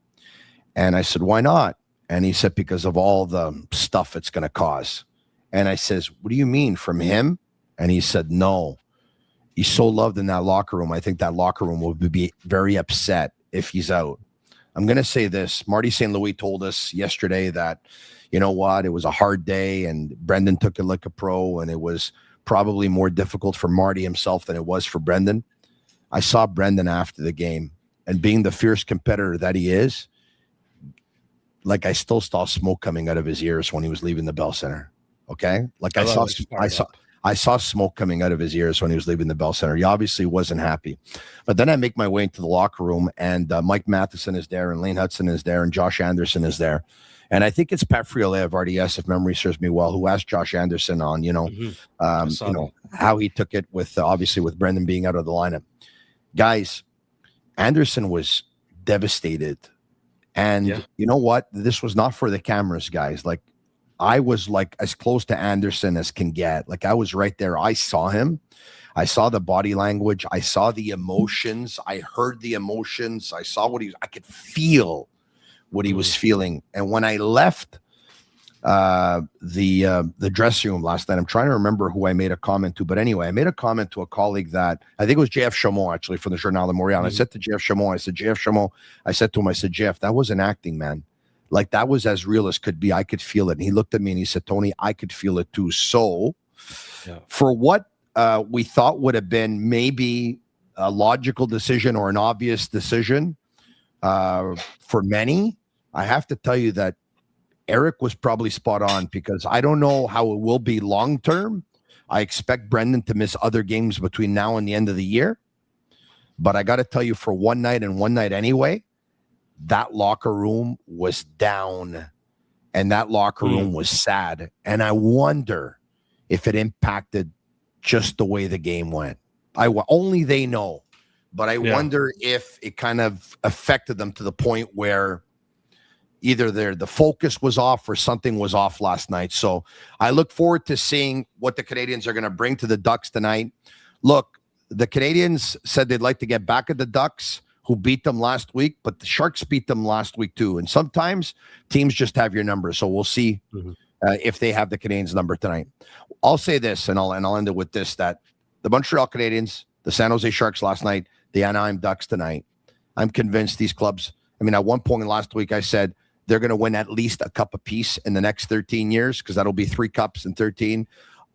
And I said, why not? And he said, because of all the stuff it's going to cause. And I says, what do you mean, from him? And he said, no. He's so loved in that locker room. I think that locker room will be very upset if he's out. I'm going to say this. Marty St. Louis told us yesterday that, you know what, it was a hard day and Brendan took it like a pro, and it was probably more difficult for Marty himself than it was for Brendan. I saw Brendan after the game, and being the fierce competitor that he is, like, I still saw smoke coming out of his ears when he was leaving the Bell Center. Okay? Like, I saw smoke coming out of his ears when he was leaving the Bell Center. He obviously wasn't happy. But then I make my way into the locker room, and Mike Matheson is there, and Lane Hudson is there, and Josh Anderson is there. And I think it's Pat Friolet of RDS, if memory serves me well, who asked Josh Anderson on, how he took it with, obviously, with Brendan being out of the lineup. Guys, Anderson was devastated. And you know what? This was not for the cameras, guys. Like, I was like as close to Anderson as can get. Like, I was right there. I saw him. I saw the body language. I saw the emotions. I heard the emotions. I saw I could feel what he was feeling. And when I left the dressing room last night, I'm trying to remember who I made a comment to. But anyway, I made a comment to a colleague that I think it was JF Chamon, actually, from the Journal de Montréal. And I said to JF Chamon, I said to him, Jeff, that wasn't acting, man. Like, that was as real as could be. I could feel it. And he looked at me and he said, Tony, I could feel it too. So for what we thought would have been maybe a logical decision or an obvious decision for many, I have to tell you that Eric was probably spot on, because I don't know how it will be long term. I expect Brendan to miss other games between now and the end of the year. But I got to tell you, for one night and one night anyway, that locker room was down, and that locker room was sad. And I wonder if it impacted just the way the game went. Only they know, but I wonder if it kind of affected them to the point where either the focus was off or something was off last night. So I look forward to seeing what the Canadiens are going to bring to the Ducks tonight. Look, the Canadiens said they'd like to get back at the Ducks, who beat them last week, but the Sharks beat them last week too. And sometimes teams just have your number. So we'll see if they have the Canadiens number tonight. I'll say this, and I'll end it with this, that the Montreal Canadiens, the San Jose Sharks last night, the Anaheim Ducks tonight, I'm convinced these clubs, I mean, at one point last week, I said they're going to win at least a cup apiece in the next 13 years, because that'll be 3 cups in 13.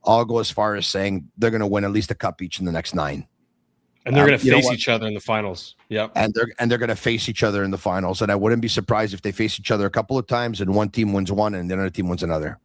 I'll go as far as saying they're going to win at least a cup each in the next 9. And they're going to face each other in the finals. Yep. And they're going to face each other in the finals. And I wouldn't be surprised if they face each other a couple of times and one team wins one and the other team wins another.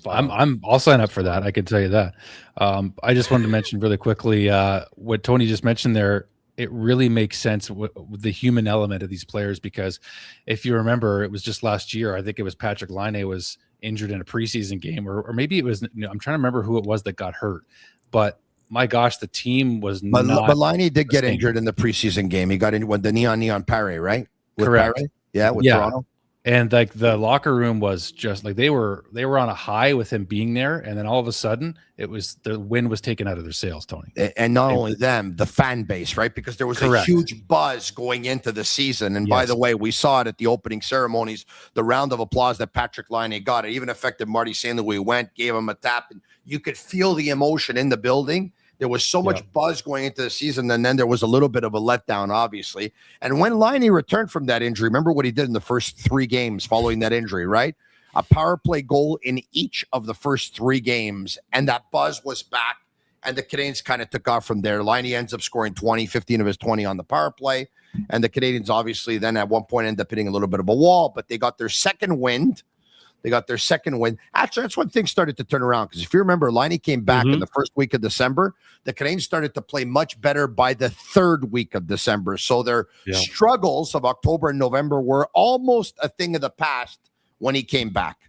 I'll sign up for that. I can tell you that. I just wanted to mention really quickly what Tony just mentioned there. It really makes sense with the human element of these players, because if you remember, it was just last year. I think it was Patrick Laine was injured in a preseason game, or maybe it was. I'm trying to remember who it was that got hurt, but my gosh, the team was not. But Laine did get injured in the preseason game. He got in with the neon Paré, right? With correct. Paré? Yeah, with Toronto. And like the locker room was just like they were on a high with him being there, and then all of a sudden the wind was taken out of their sails, Tony. And not only them, the fan base, right? Because there was a huge buzz going into the season. And by the way, we saw it at the opening ceremonies. The round of applause that Patrick Laine got, it even affected Marty St. Louis. Went, gave him a tap, and you could feel the emotion in the building. There was so much buzz going into the season, and then there was a little bit of a letdown, obviously. And when Laine returned from that injury, remember what he did in the first 3 games following that injury, right? A power play goal in each of the first 3 games, and that buzz was back, and the Canadiens kind of took off from there. Laine ends up scoring 15 of his 20 on the power play, and the Canadiens obviously then at one point end up hitting a little bit of a wall, but they got their second wind. Actually, that's when things started to turn around. Because if you remember, Laine came back in the first week of December. The Canadiens started to play much better by the 3rd week of December. So their struggles of October and November were almost a thing of the past when he came back.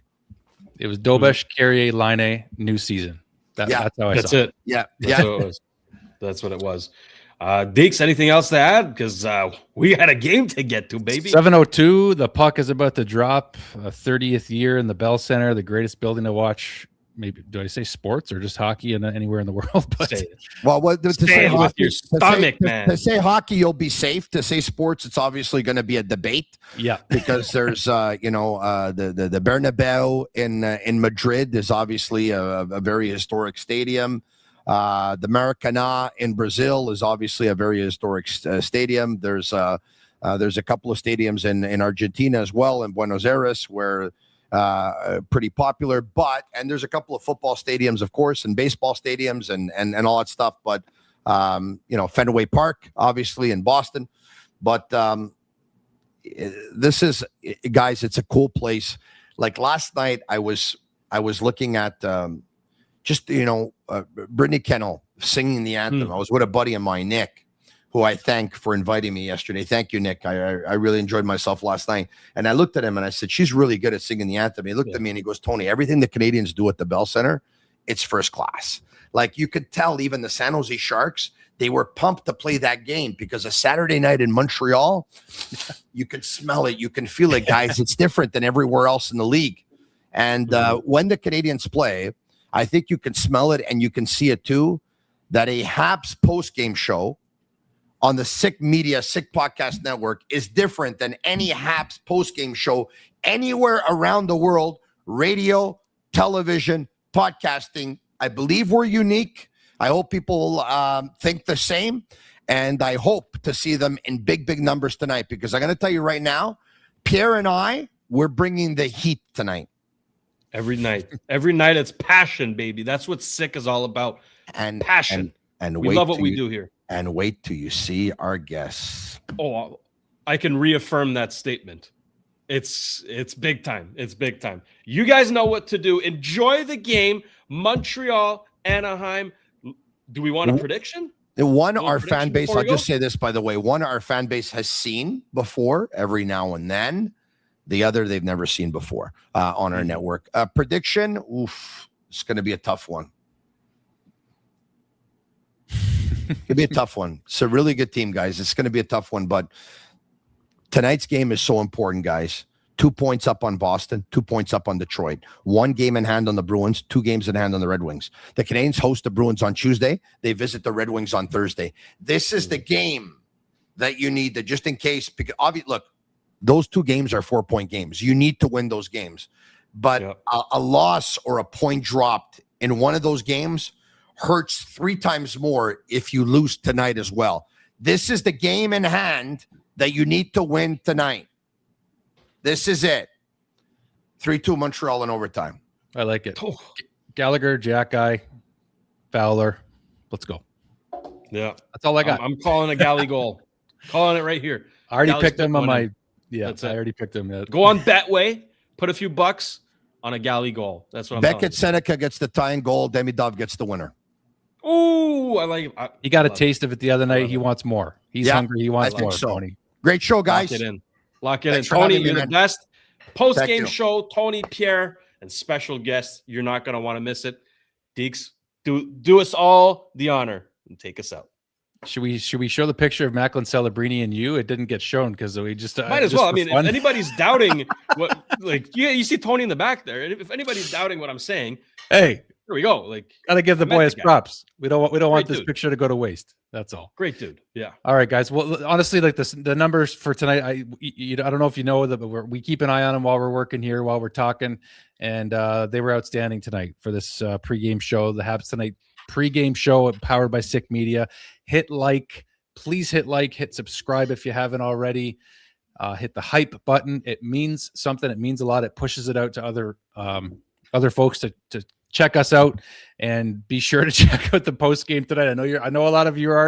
It was Dobesh, Carrier, Laine, new season. That's how I saw it. Yeah. That's what it was. Deeks, anything else to add? Because we had a game to get to, baby. 7:02. The puck is about to drop. 30th year in the Bell Center, the greatest building to watch. Maybe do I say sports or just hockey and anywhere in the world? But say it. Well, to say with hockey, your stomach, man. To say hockey, you'll be safe. To say sports, it's obviously going to be a debate. Yeah, because there's the Bernabeu in Madrid is obviously a very historic stadium. The Maracanã in Brazil is obviously a very historic stadium. There's a couple of stadiums in Argentina as well, in Buenos Aires, where pretty popular. And there's a couple of football stadiums, of course, and baseball stadiums and all that stuff. But Fenway Park, obviously, in Boston. But this is, guys, it's a cool place. Like last night, I was looking at Brittany Kennel singing the anthem. I was with a buddy of mine, Nick, who I thank for inviting me yesterday. Thank you, Nick. I really enjoyed myself last night. And I looked at him and I said, she's really good at singing the anthem. He looked at me and he goes, Tony, everything the Canadiens do at the Bell Center, it's first class. Like you could tell even the San Jose Sharks, they were pumped to play that game because a Saturday night in Montreal, you can smell it. You can feel it, guys. It's different than everywhere else in the league. And when the Canadiens play, I think you can smell it and you can see it too, that a Habs post-game show on the Sick Media, Sick Podcast Network is different than any Habs post-game show anywhere around the world. Radio, television, podcasting. I believe we're unique. I hope people think the same. And I hope to see them in big, big numbers tonight, because I'm going to tell you right now, Pierre and I, we're bringing the heat tonight. Every night it's passion, baby. That's what Sick is all about. And passion. And we love what we do here. And wait till you see our guests. Oh, I can reaffirm that statement. It's big time. It's big time. You guys know what to do. Enjoy the game. Montreal, Anaheim. Do we want a prediction? One, our fan base, I'll just say this, by the way, one, our fan base has seen before every now and then. The other, they've never seen before on our network. Prediction, it's going to be a tough one. It'll be a tough one. It's a really good team, guys. It's going to be a tough one, but tonight's game is so important, guys. 2 points up on Boston, 2 points up on Detroit. 1 game in hand on the Bruins, 2 games in hand on the Red Wings. The Canadiens host the Bruins on Tuesday. They visit the Red Wings on Thursday. This is the game that you need to, just in case, because obviously, look, those 2 games are 4-point games. You need to win those games. But a loss or a point dropped in one of those games hurts 3 times more if you lose tonight as well. This is the game in hand that you need to win tonight. This is it. 3-2 Montreal in overtime. I like it. Gallagher, Jack-Eye, Fowler. Let's go. Yeah. That's all I got. I'm calling a Galley goal. Calling it right here. I already Galley's picked him on my – yeah, That's I it. already picked him. Go on Betway. Put a few bucks on a Galley goal. That's what I'm Beckett telling Seneca gets the tying goal. Demi Dove gets the winner. you. Ooh, I like it. He got a taste of it the other night. He wants more. He's Yeah, hungry. He wants I think more, so. Tony. Great show, guys. Lock it in. Lock it Thanks in. for Tony, having me, you're the man. best. Thank Post-game you. show, Tony, Pierre, and special guests. You're not going to want to miss it. Deeks, do us all the honor and take us out. Should we show the picture of Macklin Celebrini and you? It didn't get shown because we just Might as just well. I for mean, fun. if anybody's doubting what, like, you see Tony in the back there. And if anybody's doubting what I'm saying, Hey, here we go. Like, gotta give the I met boy the his guy. props. We don't want Great this dude. picture to go to waste. That's all. great dude. Yeah. All right, guys. Well, honestly, like the numbers for tonight, I don't know if you know that, but we keep an eye on them while we're working here, while we're talking, and they were outstanding tonight for this pregame show, the Habs Tonight pregame show, powered by Sick Media. Please hit subscribe if you haven't already. Hit the hype button. It means something. It means a lot. It pushes it out to other folks to check us out, and be sure to check out the post game tonight. I know a lot of you are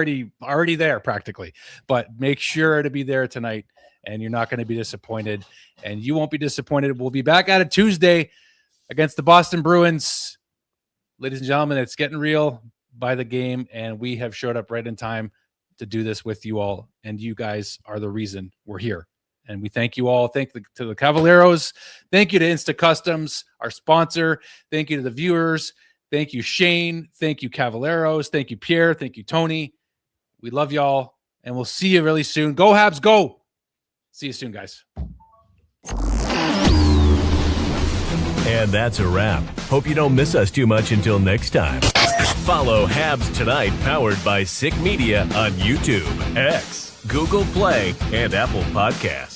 already there practically, but make sure to be there tonight, and you're not going to be disappointed, and you won't be disappointed. We'll be back at it Tuesday against the Boston Bruins. Ladies and gentlemen, it's getting real by the game, and we have showed up right in time to do this with you all, and you guys are the reason we're here. And we thank you all. Thank to the Cavaleros. Thank you to Insta Customs, our sponsor. Thank you to the viewers. Thank you, Shane. Thank you, Cavaleros. Thank you, Pierre. Thank you, Tony. We love y'all, and we'll see you really soon. Go Habs, go! See you soon, guys. And that's a wrap. Hope you don't miss us too much until next time. Follow Habs Tonight, powered by Sick Media, on YouTube, X, Google Play, and Apple Podcasts.